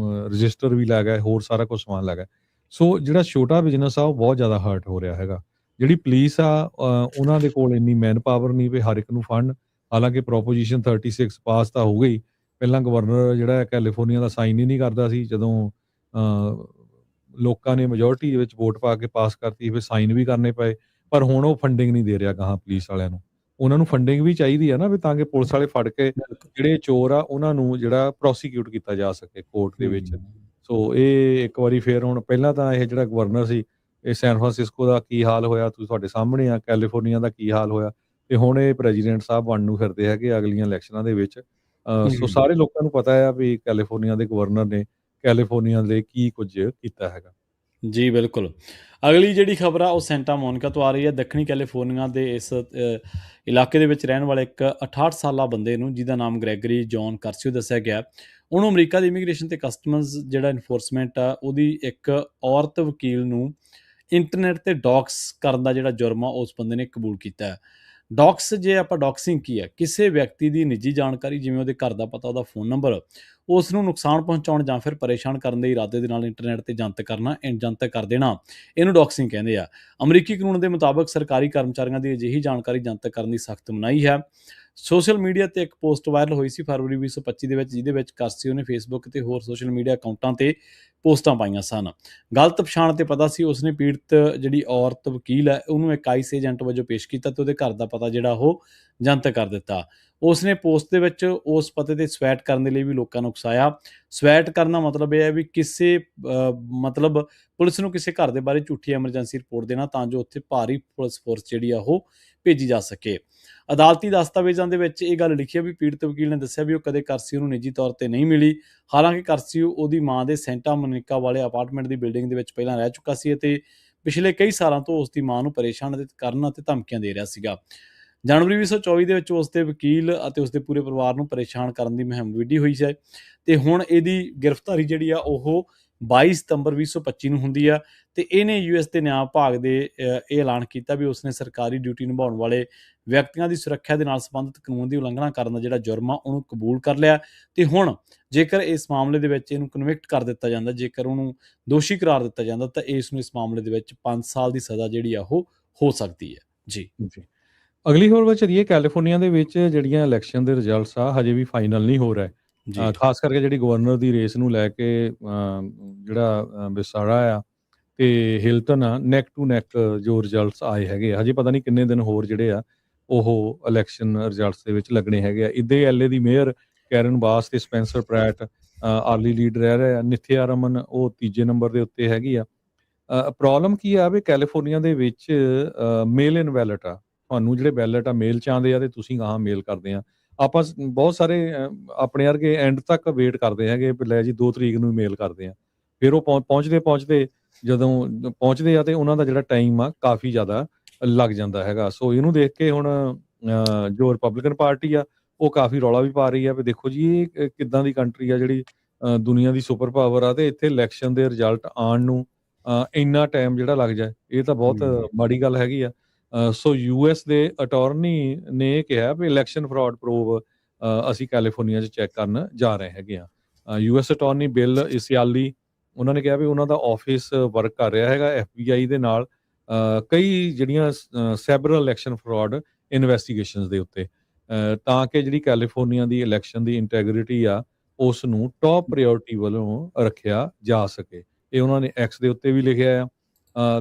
ਰਜਿਸਟਰ ਵੀ ਲੈ ਗਏ, ਹੋਰ ਸਾਰਾ ਕੁਛ ਸਮਾਨ ਲੈ ਗਏ। ਸੋ ਜਿਹੜਾ ਛੋਟਾ ਬਿਜ਼ਨਸ ਆ ਉਹ ਬਹੁਤ ਜ਼ਿਆਦਾ ਹਰਟ ਹੋ ਰਿਹਾ ਹੈਗਾ। ਜਿਹੜੀ ਪੁਲਿਸ ਆ ਉਹਨਾਂ ਦੇ ਕੋਲ ਇੰਨੀ ਮੈਨ ਪਾਵਰ ਨਹੀਂ ਵੀ ਹਰ ਇੱਕ ਨੂੰ ਫੜਨ। ਹਾਲਾਂਕਿ ਪ੍ਰੋਪੋਜੀਸ਼ਨ 36 ਪਾਸ ਤਾਂ ਹੋ ਗਈ। ਪਹਿਲਾਂ ਗਵਰਨਰ ਜਿਹੜਾ ਹੈ ਕੈਲੀਫੋਰਨੀਆ ਦਾ ਸਾਈਨ ਹੀ ਨਹੀਂ ਕਰਦਾ ਸੀ, ਜਦੋਂ ਲੋਕਾਂ ਨੇ ਮੈਜੋਰਟੀ ਦੇ ਵਿੱਚ ਵੋਟ ਪਾ ਕੇ ਪਾਸ ਕਰਤੀ ਫਿਰ ਸਾਈਨ ਵੀ ਕਰਨੇ ਪਏ। ਪਰ ਹੁਣ ਉਹ ਫੰਡਿੰਗ ਨਹੀਂ ਦੇ ਰਿਹਾ ਗਾਹਾਂ ਪੁਲਿਸ ਵਾਲਿਆਂ ਨੂੰ। ਉਹਨਾਂ ਨੂੰ ਫੰਡਿੰਗ ਵੀ ਚਾਹੀਦੀ ਆ ਨਾ ਵੀ ਤਾਂ ਕਿ ਪੁਲਿਸ ਵਾਲੇ ਫੜ ਕੇ ਬਿਲਕੁਲ। ਜਿਹੜੇ ਚੋਰ ਆ ਉਹਨਾਂ ਨੂੰ ਜਿਹੜਾ ਪ੍ਰੋਸੀਕਿਊਟ ਕੀਤਾ ਜਾ ਸਕੇ ਕੋਰਟ ਦੇ ਵਿੱਚ। ਹੂੰ, ਸੋ ਇਹ ਇੱਕ ਵਾਰੀ ਫੇਰ ਹੁਣ ਪਹਿਲਾਂ ਤਾਂ ਇਹ ਜਿਹੜਾ ਗਵਰਨਰ ਸੀ, ਇਹ ਸੈਨ ਫਰਾਂਸਿਸਕੋ ਦਾ ਕੀ ਹਾਲ ਹੋਇਆ ਤੁਹਾਡੇ ਸਾਹਮਣੇ ਆ, ਕੈਲੀਫੋਰਨੀਆ ਦਾ ਕੀ ਹਾਲ ਹੋਇਆ ਤੇ ਹੁਣ ਇਹ ਪ੍ਰੈਜ਼ੀਡੈਂਟ ਸਾਹਿਬ ਬਣਨ ਨੂੰ ਫਿਰਦੇ ਹੈਗੇ ਅਗਲੀਆਂ ਇਲੈਕਸ਼ਨਾਂ ਦੇ ਵਿੱਚ। ਸੋ ਹੂੰ। ਸਾਰੇ ਲੋਕਾਂ ਨੂੰ ਪਤਾ ਆ ਵੀ ਕੈਲੀਫੋਰਨੀਆ ਦੇ ਗਵਰਨਰ ਨੇ ਕੈਲੀਫੋਰਨੀਆ ਲਈ ਕੀ ਕੁਝ ਕੀਤਾ ਹੈਗਾ। ਜੀ, ਬਿਲਕੁਲ। ਅਗਲੀ ਜਿਹੜੀ ਖਬਰ ਆ ਉਹ ਸੈਂਟਾ ਮੋਨਿਕਾ ਤੋਂ ਆ ਰਹੀ ਹੈ। ਦੱਖਣੀ ਕੈਲੀਫੋਰਨੀਆ ਦੇ ਇਸ ਇਲਾਕੇ ਦੇ ਵਿੱਚ ਰਹਿਣ ਵਾਲੇ ਇੱਕ 68 ਸਾਲਾ ਬੰਦੇ ਨੂੰ, ਜਿਹਦਾ ਨਾਮ ਗ੍ਰੈਗਰੀ ਜੌਨ ਕਰਸਿਓ ਦੱਸਿਆ ਗਿਆ, ਉਹਨੂੰ ਅਮਰੀਕਾ ਦੀ ਇਮੀਗ੍ਰੇਸ਼ਨ ਤੇ ਕਸਟਮਜ਼ ਜਿਹੜਾ ਇਨਫੋਰਸਮੈਂਟ ਆ ਉਹਦੀ ਇੱਕ ਔਰਤ ਵਕੀਲ ਨੂੰ ਇੰਟਰਨੈਟ ਤੇ ਡੌਕਸ ਕਰਨ ਦਾ ਜਿਹੜਾ ਜੁਰਮ ਆ ਉਸ ਬੰਦੇ ਨੇ ਕਬੂਲ ਕੀਤਾ ਹੈ। ਡੌਕਸ, ਜੇ ਆਪਾਂ ਡੌਕਸਿੰਗ ਕੀ ਹੈ, ਕਿਸੇ ਵਿਅਕਤੀ ਦੀ ਨਿੱਜੀ ਜਾਣਕਾਰੀ ਜਿਵੇਂ ਉਹਦੇ ਘਰ ਦਾ ਪਤਾ, ਉਹਦਾ ਫੋਨ ਨੰਬਰ, ਉਸ ਨੂੰ ਨੁਕਸਾਨ ਪਹੁੰਚਾਉਣ ਜਾਂ ਫਿਰ ਪਰੇਸ਼ਾਨ ਕਰਨ ਦੇ ਇਰਾਦੇ ਦੇ ਨਾਲ ਇੰਟਰਨੈਟ ਤੇ ਜਨਤਕ ਕਰ ਦੇਣਾ, ਇਹਨੂੰ ਡੌਕਸਿੰਗ ਕਹਿੰਦੇ ਆ। ਅਮਰੀਕੀ ਕਾਨੂੰਨ ਦੇ ਮੁਤਾਬਕ ਸਰਕਾਰੀ ਕਰਮਚਾਰੀਆਂ ਦੀ ਅਜਿਹੀ ਜਾਣਕਾਰੀ ਜਨਤਕ ਕਰਨ ਦੀ ਸਖਤ ਮਨਾਹੀ ਹੈ। ਸੋਸ਼ਲ ਮੀਡੀਆ ਤੇ ਇੱਕ ਪੋਸਟ ਵਾਇਰਲ ਹੋਈ ਸੀ ਫਰਵਰੀ 2025 ਦੇ ਵਿੱਚ, ਜਿਹਦੇ ਵਿੱਚ ਕਰਸਿਓ ਨੇ ਫੇਸਬੁੱਕ ਤੇ ਹੋਰ ਸੋਸ਼ਲ ਮੀਡੀਆ ਅਕਾਊਂਟਾਂ ਤੇ ਪੋਸਟਾਂ ਪਾਈਆਂ ਸਨ। ਗਲਤ ਪਛਾਣ ਤੇ ਪਤਾ ਸੀ ਉਸਨੇ ਪੀੜਤ ਜਿਹੜੀ ਔਰਤ ਵਕੀਲ ਹੈ ਉਹਨੂੰ ਇੱਕ ਆਈਸ ਏਜੰਟ ਵਜੋਂ ਪੇਸ਼ ਕੀਤਾ ਤੇ ਉਹਦੇ ਘਰ ਦਾ ਪਤਾ ਜਿਹੜਾ ਉਹ ਜਨਤਕ ਕਰ ਦਿੱਤਾ। ਉਸਨੇ ਪੋਸਟ ਦੇ ਵਿੱਚ ਉਸ ਪਤੇ ਤੇ ਸਵੈਟ ਕਰਨ ਦੇ ਲਈ ਵੀ ਲੋਕਾਂ ਨੂੰ ਉਕਸਾਇਆ। ਸਵੈਟ ਕਰਨ ਦਾ ਮਤਲਬ ਇਹ ਹੈ ਵੀ ਕਿਸੇ ਮਤਲਬ ਪੁਲਿਸ ਨੂੰ ਕਿਸੇ ਘਰ ਦੇ ਬਾਰੇ ਝੂਠੀ ਐਮਰਜੈਂਸੀ ਰਿਪੋਰਟ ਦੇਣਾ ਤਾਂ ਜੋ ਉੱਥੇ ਭਾਰੀ ਪੁਲਿਸ ਫੋਰਸ ਜਿਹੜੀ ਆ ਉਹ ਭੇਜੀ ਜਾ ਸਕੇ। ਅਦਾਲਤੀ ਦਸਤਾਵੇਜ਼ਾਂ ਦੇ ਵਿੱਚ ਇਹ ਗੱਲ ਲਿਖੀ ਹੈ ਵੀ ਪੀੜਤ ਵਕੀਲ ਨੇ ਦੱਸਿਆ ਵੀ ਉਹ ਕਦੇ ਕਰਸਿਓ ਨੂੰ ਨਿੱਜੀ ਤੌਰ ਤੇ ਨਹੀਂ ਮਿਲੀ। ਹਾਲਾਂਕਿ ਕਰਸਿਓ ਉਹਦੀ ਮਾਂ ਦੇ ਸੈਂਟਾ ਮੋਨਿਕਾ ਵਾਲੇ ਅਪਾਰਟਮੈਂਟ ਦੀ ਬਿਲਡਿੰਗ ਦੇ ਵਿੱਚ ਪਹਿਲਾਂ ਰਹਿ ਚੁੱਕਾ ਸੀ ਅਤੇ ਪਿਛਲੇ ਕਈ ਸਾਲਾਂ ਤੋਂ ਉਸ ਦੀ ਮਾਂ ਨੂੰ ਪਰੇਸ਼ਾਨ ਕਰਨ ਅਤੇ ਧਮਕੀਆਂ ਦੇ ਰਿਹਾ ਸੀਗਾ। ਜਨਵਰੀ 2024 ਦੇ ਵਿੱਚ ਉਸ ਦੇ ਵਕੀਲ ਅਤੇ ਉਸ ਦੇ ਪੂਰੇ ਪਰਿਵਾਰ ਨੂੰ ਪਰੇਸ਼ਾਨ ਕਰਨ ਦੀ ਮੁਹਿੰਮ ਵਿੱਢੀ ਹੋਈ ਹੈ ਤੇ ਹੁਣ ਇਹਦੀ ਗ੍ਰਿਫਤਾਰੀ ਜਿਹੜੀ ਆ ਉਹ 22 ਸਤੰਬਰ 2025 ਨੂੰ ਹੁੰਦੀ ਆ ਤੇ ਇਹਨੇ ਯੂਐਸ ਦੇ ਨਿਆਂ ਵਿਭਾਗ ਦੇ ਇਹ ਐਲਾਨ ਕੀਤਾ ਵੀ ਉਸਨੇ ਸਰਕਾਰੀ ਡਿਊਟੀ ਨਿਭਾਉਣ ਵਾਲੇ ਵਿਅਕਤੀਆਂ ਦੀ ਸੁਰੱਖਿਆ ਦੇ ਨਾਲ ਸੰਬੰਧਿਤ ਕਾਨੂੰਨ ਦੀ ਉਲੰਘਣਾ ਕਰਨ ਦਾ ਜਿਹੜਾ ਜੁਰਮ ਆ ਉਹਨੂੰ ਕਬੂਲ ਕਰ ਲਿਆ ਤੇ ਹੁਣ ਜੇਕਰ ਇਸ ਮਾਮਲੇ ਦੇ ਵਿੱਚ ਇਹਨੂੰ ਕਨਵਿਕਟ ਕਰ ਦਿੱਤਾ ਜਾਂਦਾ, ਜੇਕਰ ਉਹਨੂੰ ਦੋਸ਼ੀ ਕਰਾਰ ਦਿੱਤਾ ਜਾਂਦਾ ਤਾਂ ਇਸ ਨੂੰ ਇਸ ਮਾਮਲੇ ਦੇ ਵਿੱਚ 5 ਸਾਲ ਦੀ ਸਜ਼ਾ ਜਿਹੜੀ ਆ ਉਹ ਹੋ ਸਕਦੀ ਹੈ। ਜੀ। ਅਗਲੀ ਖਬਰ ਵਿੱਚ ਚਲੀਏ। ਕੈਲੀਫੋਰਨੀਆ ਦੇ ਵਿੱਚ ਜਿਹੜੀਆਂ ਇਲੈਕਸ਼ਨ ਦੇ ਰਿਜ਼ਲਟਸ ਆ ਹਜੇ ਵੀ ਫਾਈਨਲ ਨਹੀਂ ਹੋ ਰਹੇ। ਜੀ। ਖਾਸ ਕਰਕੇ ਜਿਹੜੀ ਗਵਰਨਰ ਦੀ ਰੇਸ ਨੂੰ ਲੈ ਕੇ ਜਿਹੜਾ ਵਿਸਾਰਾ ਆ ਤੇ ਹਿਲਟਨ ਆ, ਨੈਕ ਟੂ ਨੈਕ ਜੋ ਰਿਜ਼ਲਟਸ ਆਏ ਹੈਗੇ ਆ, ਹਜੇ ਪਤਾ ਨਹੀਂ ਕਿੰਨੇ ਦਿਨ ਹੋਰ ਜਿਹੜੇ ਆ ਉਹ ਇਲੈਕਸ਼ਨ ਰਿਜ਼ਲਟਸ ਦੇ ਵਿੱਚ ਲੱਗਣੇ ਹੈਗੇ ਆ। ਇੱਦੇ ਐਲਏ ਦੀ ਮੇਅਰ ਕੈਰਨ ਬਾਸ ਤੇ ਸਪੈਂਸਰ ਪ੍ਰੈਟ ਆਰਲੀ ਲੀਡ ਰਹਿ ਰਹੇ ਆ। ਨਿਥਿਆ ਰਮਨ ਉਹ ਤੀਜੇ ਨੰਬਰ ਦੇ ਉੱਤੇ ਹੈਗੀ ਆ। ਪ੍ਰੋਬਲਮ ਕੀ ਆ ਵੀ ਕੈਲੀਫੋਰਨੀਆ ਦੇ ਵਿੱਚ ਮੇਲ ਇਨ ਬੈਲਟ ਆ। ਤੁਹਾਨੂੰ ਜਿਹੜੇ ਬੈਲਟ ਆ ਮੇਲ 'ਚ ਆਉਂਦੇ ਆ ਤੇ ਤੁਸੀਂ ਗਾਹਾਂ ਮੇਲ ਕਰਦੇ ਆ। ਆਪਾਂ ਬਹੁਤ ਸਾਰੇ ਆਪਣੇ ਵਰਗੇ ਐਂਡ ਤੱਕ ਵੇਟ ਕਰਦੇ ਹੈਗੇ ਵੀ ਲੈ ਜੀ 2 ਤਰੀਕ ਨੂੰ ਮੇਲ ਕਰਦੇ ਆ। ਫਿਰ ਉਹ ਪਹੁੰਚਦੇ ਜਦੋਂ ਪਹੁੰਚਦੇ ਆ ਤੇ ਉਹਨਾਂ ਦਾ ਜਿਹੜਾ ਟਾਈਮ ਆ ਕਾਫੀ ਜ਼ਿਆਦਾ ਲੱਗ ਜਾਂਦਾ ਹੈਗਾ। ਸੋ ਇਹਨੂੰ ਦੇਖ ਕੇ ਹੁਣ ਜੋ ਰਿਪਬਲਿਕਨ ਪਾਰਟੀ ਆ ਉਹ ਕਾਫੀ ਰੌਲਾ ਵੀ ਪਾ ਰਹੀ ਆ ਵੀ ਦੇਖੋ ਜੀ ਇਹ ਕਿੱਦਾਂ ਦੀ ਕੰਟਰੀ ਆ ਜਿਹੜੀ ਦੁਨੀਆ ਦੀ ਸੁਪਰ ਪਾਵਰ ਆ ਤੇ ਇੱਥੇ ਇਲੈਕਸ਼ਨ ਦੇ ਰਿਜ਼ਲਟ ਆਉਣ ਨੂੰ ਇੰਨਾ ਟਾਈਮ ਜਿਹੜਾ ਲੱਗ ਜਾਏ, ਇਹ ਤਾਂ ਬਹੁਤ ਮਾੜੀ ਗੱਲ ਹੈਗੀ ਆ। ਸੋ ਯੂਐਸ ਦੇ ਅਟਾਰਨੀ ਨੇ ਕਿਹਾ ਵੀ ਇਲੈਕਸ਼ਨ ਫਰਾਡ ਪ੍ਰੂਵ ਅਸੀਂ ਕੈਲੀਫੋਰਨੀਆ 'ਚ ਚੈੱਕ ਕਰਨ ਜਾ ਰਹੇ ਹੈਗੇ ਆ। ਯੂਐਸ ਅਟਾਰਨੀ ਬਿਲ ਇਸਿਆਲੀ, ਉਹਨਾਂ ਨੇ ਕਿਹਾ ਵੀ ਉਹਨਾਂ ਦਾ ਆਫਿਸ ਵਰਕ ਕਰ ਰਿਹਾ ਹੈਗਾ FBI ਦੇ ਨਾਲ ਕਈ ਜਿਹੜੀਆਂ ਸੈਬਰਲ ਇਲੈਕਸ਼ਨ ਫਰਾਡ ਇਨਵੈਸਟੀਗੇਸ਼ਨਸ ਦੇ ਉੱਤੇ, ਤਾਂ ਕਿ ਜਿਹੜੀ ਕੈਲੀਫੋਰਨੀਆ ਦੀ ਇਲੈਕਸ਼ਨ ਦੀ ਇੰਟੈਗ੍ਰਿਟੀ ਆ ਉਸ ਨੂੰ ਟੌਪ ਪ੍ਰਾਇਓਰਟੀ ਵੱਲੋਂ ਰੱਖਿਆ ਜਾ ਸਕੇ। ਇਹ ਉਹਨਾਂ ਨੇ ਐਕਸ ਦੇ ਉੱਤੇ ਵੀ ਲਿਖਿਆ ਆ।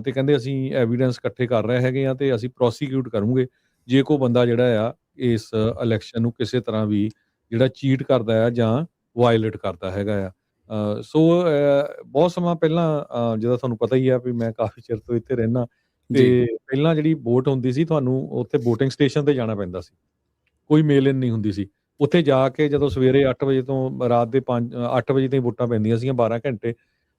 ਤੇ ਕਹਿੰਦੇ ਅਸੀਂ ਐਵੀਡੈਂਸ ਇਕੱਠੇ ਕਰ ਰਹੇ ਹੈਗੇ ਆ ਤੇ ਅਸੀਂ ਪ੍ਰੋਸੀਕਿਊਟ ਕਰੂੰਗੇ ਜੇ ਕੋਈ ਬੰਦਾ ਜਿਹੜਾ ਆ ਇਸ ਇਲੈਕਸ਼ਨ ਨੂੰ ਕਿਸੇ ਤਰ੍ਹਾਂ ਵੀ ਜਿਹੜਾ ਚੀਟ ਕਰਦਾ ਆ ਜਾਂ ਵਾਇਲੇਟ ਕਰਦਾ ਹੈਗਾ ਆ। ਸੋ ਬਹੁਤ ਸਮਾਂ ਪਹਿਲਾਂ ਜਿੱਦਾਂ ਤੁਹਾਨੂੰ ਪਤਾ ਹੀ ਆ ਵੀ ਮੈਂ ਕਾਫੀ ਚਿਰ ਤੋਂ ਇੱਥੇ ਰਹਿਣਾ ਜੀ, ਤੇ ਪਹਿਲਾਂ ਜਿਹੜੀ ਵੋਟ ਹੁੰਦੀ ਸੀ ਤੁਹਾਨੂੰ ਉੱਥੇ ਵੋਟਿੰਗ ਸਟੇਸ਼ਨ ਤੇ ਜਾਣਾ ਪੈਂਦਾ ਸੀ। ਕੋਈ ਮੇਲ ਇਨ ਨਹੀਂ ਹੁੰਦੀ ਸੀ। ਉੱਥੇ ਜਾ ਕੇ ਜਦੋਂ ਸਵੇਰੇ 8 ਵਜੇ ਤੋਂ ਰਾਤ ਦੇ 8 ਵਜੇ ਤਾਈਂ ਵੋਟਾਂ ਪੈਂਦੀਆਂ ਸੀਗੀਆਂ 12 ਘੰਟੇ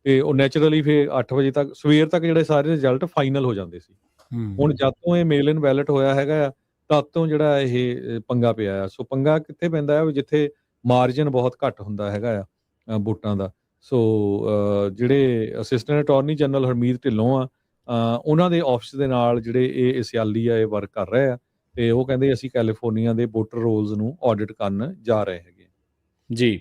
ਤੇ ਉਹ ਨੈਚੁਰਲੀ ਫਿਰ 8 ਵਜੇ ਤੱਕ ਸਵੇਰ ਤੱਕ ਜਿਹੜੇ ਸਾਰੇ ਰਿਜ਼ਲਟ ਫਾਈਨਲ ਹੋ ਜਾਂਦੇ ਸੀ। ਹੁਣ ਹੂੰ, ਜਦ ਤੋਂ ਇਹ ਮੇਲ ਇਨ ਬੈਲਟ ਹੋਇਆ ਹੈਗਾ ਆ, ਤਦ ਤੋਂ ਜਿਹੜਾ ਇਹ ਪੰਗਾ ਪਿਆ ਆ। ਸੋ ਪੰਗਾ ਕਿੱਥੇ ਪੈਂਦਾ ਆ ਜਿੱਥੇ ਮਾਰਜਿਨ ਬਹੁਤ ਘੱਟ ਹੁੰਦਾ ਹੈਗਾ ਆ ਵੋਟਾਂ ਦਾ। ਸੋ ਜਿਹੜੇ assistant attorney general Harmeet Dhillon ਆ ਉਹਨਾਂ ਦੇ ਆਫਿਸ ਦੇ ਨਾਲ ਜਿਹੜੇ ਇਹ ਸਿਆਲੀ ਆ ਇਹ ਵਰਕ ਕਰ ਰਹੇ ਆ ਤੇ ਉਹ ਕਹਿੰਦੇ ਅਸੀਂ ਕੈਲੀਫੋਰਨੀਆ ਦੇ ਵੋਟਰ ਰੋਲਸ ਨੂੰ ਆਡਿਟ ਕਰਨ ਜਾ ਰਹੇ ਹੈਗੇ। ਜੀ।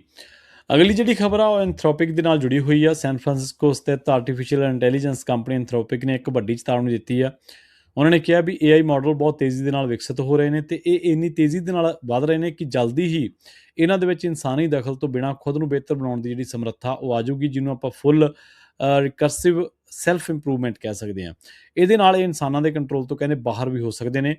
ਅਗਲੀ ਜਿਹੜੀ ਖਬਰ ਆ ਉਹ ਐਂਥਰੋਪਿਕ ਦੇ ਨਾਲ ਜੁੜੀ ਹੋਈ ਆ। ਸੈਨ ਫਰਾਂਸਿਸਕੋ ਸਥਿਤ ਆਰਟੀਫਿਸ਼ੀਅਲ ਇੰਟੈਲੀਜੈਂਸ ਕੰਪਨੀ ਐਂਥਰੋਪਿਕ ਨੇ ਇੱਕ ਵੱਡੀ ਚੇਤਾਵਨੀ ਦਿੱਤੀ ਆ। ਉਹਨਾਂ ਨੇ ਕਿਹਾ ਵੀ AI ਮਾਡਲ ਬਹੁਤ ਤੇਜ਼ੀ ਦੇ ਨਾਲ ਵਿਕਸਿਤ ਹੋ ਰਹੇ ਨੇ ਤੇ ਇਹ ਇੰਨੀ ਤੇਜ਼ੀ ਦੇ ਨਾਲ ਵੱਧ ਰਹੇ ਨੇ ਕਿ ਜਲਦੀ ਹੀ ਇਹਨਾਂ ਦੇ ਵਿੱਚ ਇਨਸਾਨੀ ਦਖਲ ਤੋਂ ਬਿਨਾਂ ਖੁਦ ਨੂੰ ਬਿਹਤਰ ਬਣਾਉਣ ਦੀ ਜਿਹੜੀ ਸਮਰੱਥਾ ਉਹ ਆ ਜਾਊਗੀ, ਜਿਹਨੂੰ ਆਪਾਂ ਫੁੱਲ ਰਿਕਰਸਿਵ ਸੈਲਫ ਇੰਪਰੂਵਮੈਂਟ ਕਹਿ ਸਕਦੇ ਹਾਂ। ਇਹਦੇ ਨਾਲ ਇਹ ਇਨਸਾਨਾਂ ਦੇ ਕੰਟਰੋਲ ਤੋਂ ਕਹਿੰਦੇ ਬਾਹਰ ਵੀ ਹੋ ਸਕਦੇ ਨੇ।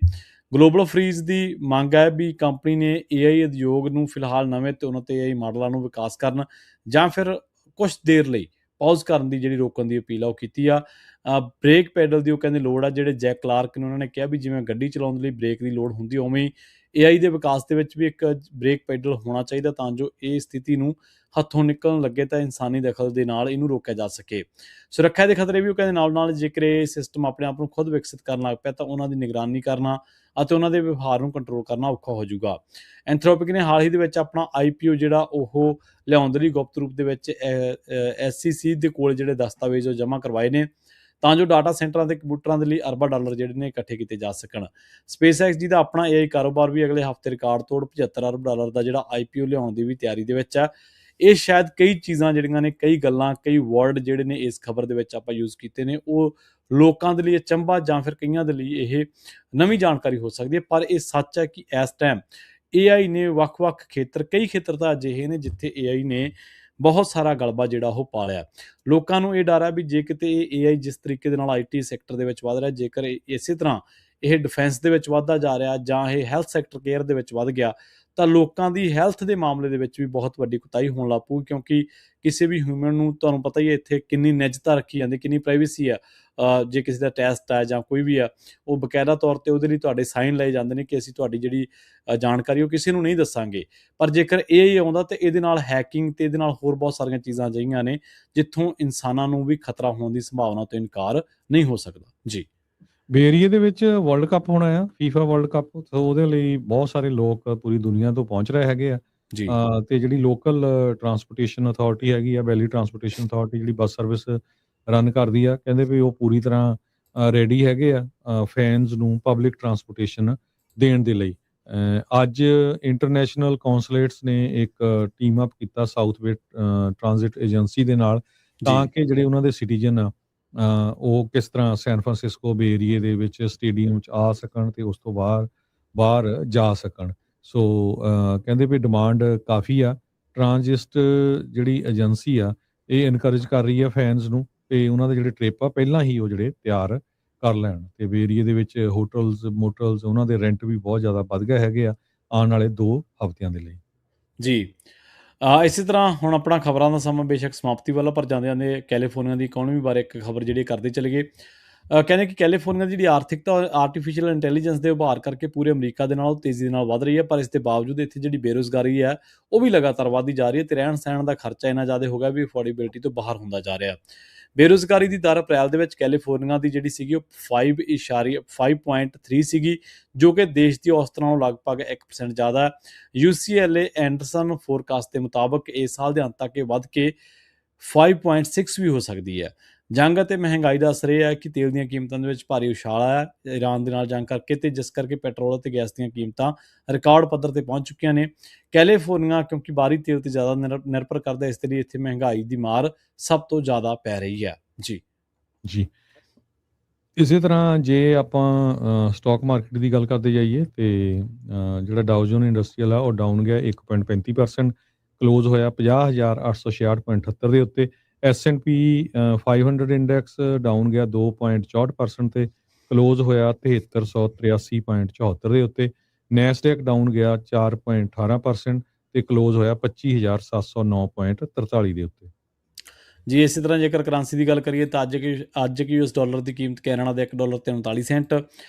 ਗਲੋਬਲ ਫਰੀਜ਼ ਦੀ ਮੰਗ ਹੈ ਵੀ ਕੰਪਨੀ ਨੇ AI ਉਦਯੋਗ ਨੂੰ ਫਿਲਹਾਲ ਨਵੇਂ ਤੇ ਉन्नत AI ਮਾਡਲਾਂ ਨੂੰ ਵਿਕਾਸ ਕਰਨ ਜਾਂ ਫਿਰ ਕੁਝ ਦੇਰ ਲਈ ਪੌਜ਼ ਕਰਨ ਦੀ ਜਿਹੜੀ ਰੋਕਣ ਦੀ ਅਪੀਲ ਆ ਉਹ ਕੀਤੀ ਆ। ਬ੍ਰੇਕ ਪੈਡਲ ਦੀ ਉਹ ਕਹਿੰਦੇ ਲੋੜ ਆ। ਜਿਹੜੇ ਜੈਕ ਕਲਾਰਕ ਨੇ ਉਹਨਾਂ ਨੇ ਕਿਹਾ ਵੀ ਜਿਵੇਂ ਗੱਡੀ ਚਲਾਉਣ ਲਈ ਬ੍ਰੇਕ ਦੀ ਲੋੜ ਹੁੰਦੀ ਉਵੇਂ ਹੀ AI ਦੇ ਵਿਕਾਸ ਦੇ ਵਿੱਚ ਵੀ ਇੱਕ ਬ੍ਰੇਕ ਪੈਡਲ ਹੋਣਾ ਚਾਹੀਦਾ ਤਾਂ ਜੋ ਇਹ ਸਥਿਤੀ ਨੂੰ ਹੱਥੋਂ ਨਿਕਲਣ ਲੱਗੇ ਤਾਂ ਇਨਸਾਨੀ ਦਖਲ ਦੇ ਨਾਲ ਇਹਨੂੰ ਰੋਕਿਆ ਜਾ ਸਕੇ। ਸੁਰੱਖਿਆ ਦੇ ਖਤਰੇ ਵੀ ਉਹ ਕਹਿੰਦੇ ਨਾਲ ਨਾਲ ਜੇਕਰ ਇਹ ਸਿਸਟਮ ਆਪਣੇ ਆਪ ਨੂੰ ਖੁਦ ਵਿਕਸਿਤ ਕਰਨ ਲੱਗ ਪਿਆ ਤਾਂ ਉਹਨਾਂ ਦੀ ਨਿਗਰਾਨੀ ਕਰਨਾ ਅਤੇ ਉਹਨਾਂ ਦੇ ਵਿਵਹਾਰ ਨੂੰ ਕੰਟਰੋਲ ਕਰਨਾ ਔਖਾ ਹੋ ਜਾਊਗਾ। ਐਂਥਰੋਪਿਕ ਨੇ ਹਾਲ ਹੀ ਦੇ ਵਿੱਚ ਆਪਣਾ IPO ਜਿਹੜਾ ਉਹ ਲਿਆਉਣ ਦੇ ਲਈ ਗੁਪਤ ਰੂਪ ਦੇ ਵਿੱਚ SEC ਦੇ ਕੋਲ ਜਿਹੜੇ ਦਸਤਾਵੇਜ਼ ਉਹ ਜਮ੍ਹਾਂ ਕਰਵਾਏ ਨੇ ਤਾਂ ਜੋ ਡਾਟਾ ਸੈਂਟਰਾਂ ਤੇ ਕੰਪਿਊਟਰਾਂ ਦੇ ਲਈ ਅਰਬਾਂ ਡਾਲਰ ਜਿਹੜੇ ਨੇ ਇਕੱਠੇ ਕੀਤੇ ਜਾ ਸਕਣ। SpaceX ਜੀ ਦਾ ਆਪਣਾ AI ਕਾਰੋਬਾਰ ਵੀ ਅਗਲੇ ਹਫ਼ਤੇ ਰਿਕਾਰਡ ਤੋੜ 75 ਅਰਬ ਡਾਲਰ ਦਾ ਜਿਹੜਾ IPO ਲਿਆਉਣ ਦੀ ਵੀ ਤਿਆਰੀ ਦੇ ਵਿੱਚ ਹੈ। ਇਹ ਸ਼ਾਇਦ ਕਈ ਚੀਜ਼ਾਂ ਜਿਹੜੀਆਂ ਨੇ, ਕਈ ਗੱਲਾਂ, ਕਈ ਵਰਡ ਜਿਹੜੇ ਨੇ ਇਸ ਖਬਰ ਦੇ ਵਿੱਚ ਆਪਾਂ ਯੂਜ਼ ਕੀਤੇ ਨੇ ਉਹ ਲੋਕਾਂ ਦੇ ਲਈ ਅਚੰਭਾ ਜਾਂ ਫਿਰ ਕਈਆਂ ਦੇ ਲਈ ਇਹ ਨਵੀਂ ਜਾਣਕਾਰੀ ਹੋ ਸਕਦੀ ਹੈ। ਪਰ ਇਹ ਸੱਚ ਹੈ ਕਿ ਇਸ ਟਾਈਮ AI ਨੇ ਵੱਖ-ਵੱਖ ਖੇਤਰ, ਕਈ ਖੇਤਰ ਤਾਂ ਅਜਿਹੇ ਨੇ ਜਿੱਥੇ AI ਨੇ ਬਹੁਤ ਸਾਰਾ ਗਲਬਾ ਜਿਹੜਾ ਉਹ ਪਾ ਲਿਆ। ਲੋਕਾਂ ਨੂੰ ਇਹ ਡਰ ਹੈ ਵੀ ਜੇ ਕਿਤੇ ਇਹ AI ਜਿਸ ਤਰੀਕੇ ਦੇ ਨਾਲ IT ਸੈਕਟਰ ਦੇ ਵਿੱਚ ਵੱਧ ਰਿਹਾ, ਜੇਕਰ ਇਸੇ ਤਰ੍ਹਾਂ ਇਹ ਡਿਫੈਂਸ ਦੇ ਵਿੱਚ ਵੱਧਦਾ ਜਾ ਰਿਹਾ ਜਾਂ ਇਹ ਹੈਲਥ ਸੈਕਟਰ ਕੇਅਰ ਦੇ ਵਿੱਚ ਵੱਧ ਗਿਆ ਤਾਂ ਲੋਕਾਂ ਦੀ ਹੈਲਥ ਦੇ ਮਾਮਲੇ ਦੇ ਵਿੱਚ ਵੀ ਬਹੁਤ ਵੱਡੀ ਕੁਤਾਹੀ ਹੋਣ ਲੱਗ ਪਊ। ਕਿਉਂਕਿ ਕਿਸੇ ਵੀ ਹਿਊਮਨ ਨੂੰ ਤੁਹਾਨੂੰ ਪਤਾ ਹੀ ਹੈ ਇੱਥੇ ਕਿੰਨੀ ਨਿੱਜਤਾ ਰੱਖੀ ਜਾਂਦੀ, ਕਿੰਨੀ ਪ੍ਰਾਈਵੇਸੀ ਆ। ਜੇ ਕਿਸੇ ਦਾ ਟੈਸਟ ਹੈ ਜਾਂ ਕੋਈ ਵੀ ਆ, ਉਹ ਬਕਾਇਦਾ ਤੌਰ ਤੇ ਉਹਦੇ ਲਈ ਤੁਹਾਡੇ ਸਾਈਨ ਲਏ ਜਾਂਦੇ ਨੇ ਕਿ ਅਸੀਂ ਤੁਹਾਡੀ ਜਿਹੜੀ ਜਾਣਕਾਰੀ ਉਹ ਕਿਸੇ ਨੂੰ ਨਹੀਂ ਦੱਸਾਂਗੇ। ਪਰ ਜੇਕਰ AI ਆਉਂਦਾ ਤੇ ਇਹਦੇ ਨਾਲ ਹੈਕਿੰਗ ਤੇ ਇਹਦੇ ਨਾਲ ਹੋਰ ਬਹੁਤ ਸਾਰੀਆਂ ਚੀਜ਼ਾਂ ਅਜਿਹੀਆਂ ਨੇ ਜਿੱਥੋਂ ਇਨਸਾਨਾਂ ਨੂੰ ਵੀ ਖਤਰਾ ਹੋਣ ਦੀ ਸੰਭਾਵਨਾ ਤੋਂ ਇਨਕਾਰ ਨਹੀਂ ਹੋ ਸਕਦਾ। ਜੀ। ਬੇਰੀਏ ਦੇ ਵਿੱਚ ਵਰਲਡ ਕੱਪ ਹੋਣਾ ਆ, FIFA ਵਰਲਡ ਕੱਪ। ਸੋ ਉਹਦੇ ਲਈ ਬਹੁਤ ਸਾਰੇ ਲੋਕ ਪੂਰੀ ਦੁਨੀਆ ਤੋਂ ਪਹੁੰਚ ਰਹੇ ਹੈਗੇ ਆ। ਜੀ। ਤੇ ਜਿਹੜੀ ਲੋਕਲ ਟਰਾਂਸਪੋਰਟੇਸ਼ਨ ਅਥਾਰਟੀ ਹੈਗੀ ਆ, ਵੈਲੀ ਟਰਾਂਸਪੋਰਟੇਸ਼ਨ ਅਥਾਰਟੀ ਜਿਹੜੀ ਬੱਸ ਸਰਵਿਸ ਰਨ ਕਰਦੀ ਆ, ਕਹਿੰਦੇ ਵੀ ਉਹ ਪੂਰੀ ਤਰ੍ਹਾਂ ਰੈਡੀ ਹੈਗੇ ਆ ਫੈਨਸ ਨੂੰ ਪਬਲਿਕ ਟਰਾਂਸਪੋਰਟੇਸ਼ਨ ਦੇਣ ਦੇ ਲਈ। ਅੱਜ ਇੰਟਰਨੈਸ਼ਨਲ ਕੌਂਸੂਲੇਟਸ ਨੇ ਇੱਕ ਟੀਮ ਅਪ ਕੀਤਾ ਸਾਊਥ ਵੇ ਟ੍ਰਾਂਜ਼ਿਟ ਏਜੰਸੀ ਦੇ ਨਾਲ ਤਾਂ ਜੀ। ਕਿ ਜਿਹੜੇ ਉਹਨਾਂ ਦੇ ਸਿਟੀਜ਼ਨ ਆ ਉਹ ਕਿਸ ਤਰ੍ਹਾਂ ਸੈਨ ਫਰਾਂਸਿਸਕੋ ਬੇ ਏਰੀਏ ਦੇ ਵਿੱਚ ਸਟੇਡੀਅਮ 'ਚ ਆ ਸਕਣ ਤੇ ਉਸ ਤੋਂ ਬਾਹਰ ਜਾ ਸਕਣ। ਸੋ ਕਹਿੰਦੇ ਵੀ ਡਿਮਾਂਡ ਕਾਫੀ ਆ। ਟ੍ਰਾਂਜ਼ਿਸਟ ਜਿਹੜੀ ਏਜੰਸੀ ਆ ਇਹ ਇਨਕਰੇਜ ਕਰ ਰਹੀ ਆ ਫੈਨਸ ਨੂੰ ਤੇ ਉਹਨਾਂ ਦੇ ਜਿਹੜੇ ਟ੍ਰਿਪ ਆ ਪਹਿਲਾਂ ਹੀ ਉਹ ਜਿਹੜੇ ਤਿਆਰ ਕਰ ਲੈਣ ਤੇ ਬੇ ਏਰੀਏ ਦੇ ਵਿੱਚ ਹੋਟਲਸ, ਮੋਟਲਸ ਉਹਨਾਂ ਦੇ ਰੈਂਟ ਵੀ ਬਹੁਤ ਜ਼ਿਆਦਾ ਵੱਧ ਗਏ ਹੈਗੇ ਆ ਆਉਣ ਵਾਲੇ 2 ਹਫ਼ਤਿਆਂ ਦੇ ਲਈ। ਜੀ। ਇਸੇ ਤਰ੍ਹਾਂ ਹੁਣ ਆਪਣਾ ਖਬਰਾਂ ਦਾ ਸਮਾਂ ਬੇਸ਼ੱਕ ਸਮਾਪਤੀ ਵਾਲਾ, ਪਰ ਜਾਂਦੇ ਜਾਂਦੇ ਕੈਲੀਫੋਰਨੀਆ ਦੀ ਇਕੋਨਮੀ ਬਾਰੇ ਇੱਕ ਖਬਰ ਜਿਹੜੀ ਕਰਦੇ ਚਲੇ ਗਏ। ਕਹਿੰਦੇ ਕਿ ਕੈਲੀਫੋਰਨੀਆ ਦੀ ਜਿਹੜੀ ਆਰਥਿਕਤਾ ਆਰਟੀਫਿਸ਼ੀਅਲ ਇੰਟੈਲੀਜੈਂਸ ਦੇ ਉਭਾਰ ਕਰਕੇ ਪੂਰੇ ਅਮਰੀਕਾ ਦੇ ਨਾਲ ਤੇਜ਼ੀ ਦੇ ਨਾਲ ਵੱਧ ਰਹੀ ਹੈ। ਪਰ ਇਸ ਦੇ ਬਾਵਜੂਦ ਇੱਥੇ ਜਿਹੜੀ ਬੇਰੁਜ਼ਗਾਰੀ ਹੈ ਉਹ ਵੀ ਲਗਾਤਾਰ ਵੱਧਦੀ ਜਾ ਰਹੀ ਹੈ ਤੇ ਰਹਿਣ ਸਹਿਣ ਦਾ ਖਰਚਾ ਇੰਨਾ ਜ਼ਿਆਦਾ ਹੋ ਗਿਆ ਵੀ ਅਫੋਰਡੇਬਿਲਿਟੀ ਤੋਂ ਬਾਹਰ ਹੁੰਦਾ ਜਾ ਰਿਹਾ। ਬੇਰੁਜ਼ਗਾਰੀ ਦੀ ਦਰ ਅਪ੍ਰੈਲ ਦੇ ਵਿੱਚ ਕੈਲੀਫੋਰਨੀਆ ਦੀ ਜਿਹੜੀ ਸੀਗੀ ਉਹ 5.3 ਸੀਗੀ, ਜੋ ਕਿ ਦੇਸ਼ ਦੀ ਔਸਤ ਨਾਲੋਂ ਲਗਭਗ 1% ਜ਼ਿਆਦਾ ਹੈ। UCLA ਐਂਡਰਸਨ ਫੋਰਕਾਸਟ ਦੇ ਮੁਤਾਬਕ ਇਸ ਸਾਲ ਦੇ ਅੰਤ ਤੱਕ ਇਹ ਵੱਧ ਕੇ 5.6 ਵੀ ਹੋ ਸਕਦੀ ਹੈ। ਜੰਗ ਅਤੇ ਮਹਿੰਗਾਈ ਦਾ ਅਸਰ ਇਹ ਹੈ ਕਿ ਤੇਲ ਦੀਆਂ ਕੀਮਤਾਂ ਦੇ ਵਿੱਚ ਭਾਰੀ ਉਛਾਲ ਆਇਆ ਹੈ ਈਰਾਨ ਦੇ ਨਾਲ ਜੰਗ ਕਰਕੇ, ਤੇ ਜਿਸ ਕਰਕੇ ਪੈਟਰੋਲ ਅਤੇ ਗੈਸ ਦੀਆਂ ਕੀਮਤਾਂ ਰਿਕਾਰਡ ਪੱਧਰ ਤੇ ਪਹੁੰਚ ਚੁੱਕੀਆਂ ਨੇ। ਕੈਲੀਫੋਰਨੀਆ ਕਿਉਂਕਿ ਬਾਹਰੀ ਤੇਲ ਤੇ ਜ਼ਿਆਦਾ ਨਿਰਭਰ ਕਰਦਾ, ਇਸ ਲਈ ਇੱਥੇ ਮਹਿੰਗਾਈ ਦੀ ਮਾਰ ਸਭ ਤੋਂ ਜ਼ਿਆਦਾ ਪੈ ਰਹੀ ਹੈ। ਜੀ। ਜੀ। ਇਸੇ ਤਰ੍ਹਾਂ ਜੇ ਆਪਾਂ ਸਟਾਕ ਮਾਰਕੀਟ ਦੀ ਗੱਲ ਕਰਦੇ ਜਾਈਏ ਤੇ ਜਿਹੜਾ ਡਾਓ ਜੋਨ ਇੰਡਸਟਰੀਅਲ ਆ ਉਹ ਡਾਊਨ ਗਿਆ 1.35%, ਕਲੋਜ਼ ਹੋਇਆ 50,866.78 ਦੇ ਉੱਤੇ। S&P 500 ਇੰਡੈਕਸ ਡਾਊਨ ਗਿਆ 2.64% ਤੇ ਕਲੋਜ਼ ਹੋਇਆ 7383.74 ਦੇ ਉੱਤੇ। ਨੈਸਡੈਕ ਡਾਊਨ ਗਿਆ 4.18% ਤੇ ਕਲੋਜ਼ ਹੋਇਆ 25709.43 ਦੇ ਉੱਤੇ। ਜੀ ਇਸੇ ਤਰ੍ਹਾਂ ਜੇਕਰ ਕਰੰਸੀ ਦੀ ਗੱਲ ਕਰੀਏ ਤਾਂ ਅੱਜ ਕਿ US ਡਾਲਰ ਦੀ ਕੀਮਤ ਕੈਨੇਡਾ ਦਾ $1 ਤੇ 39 ਸੈਂਟ,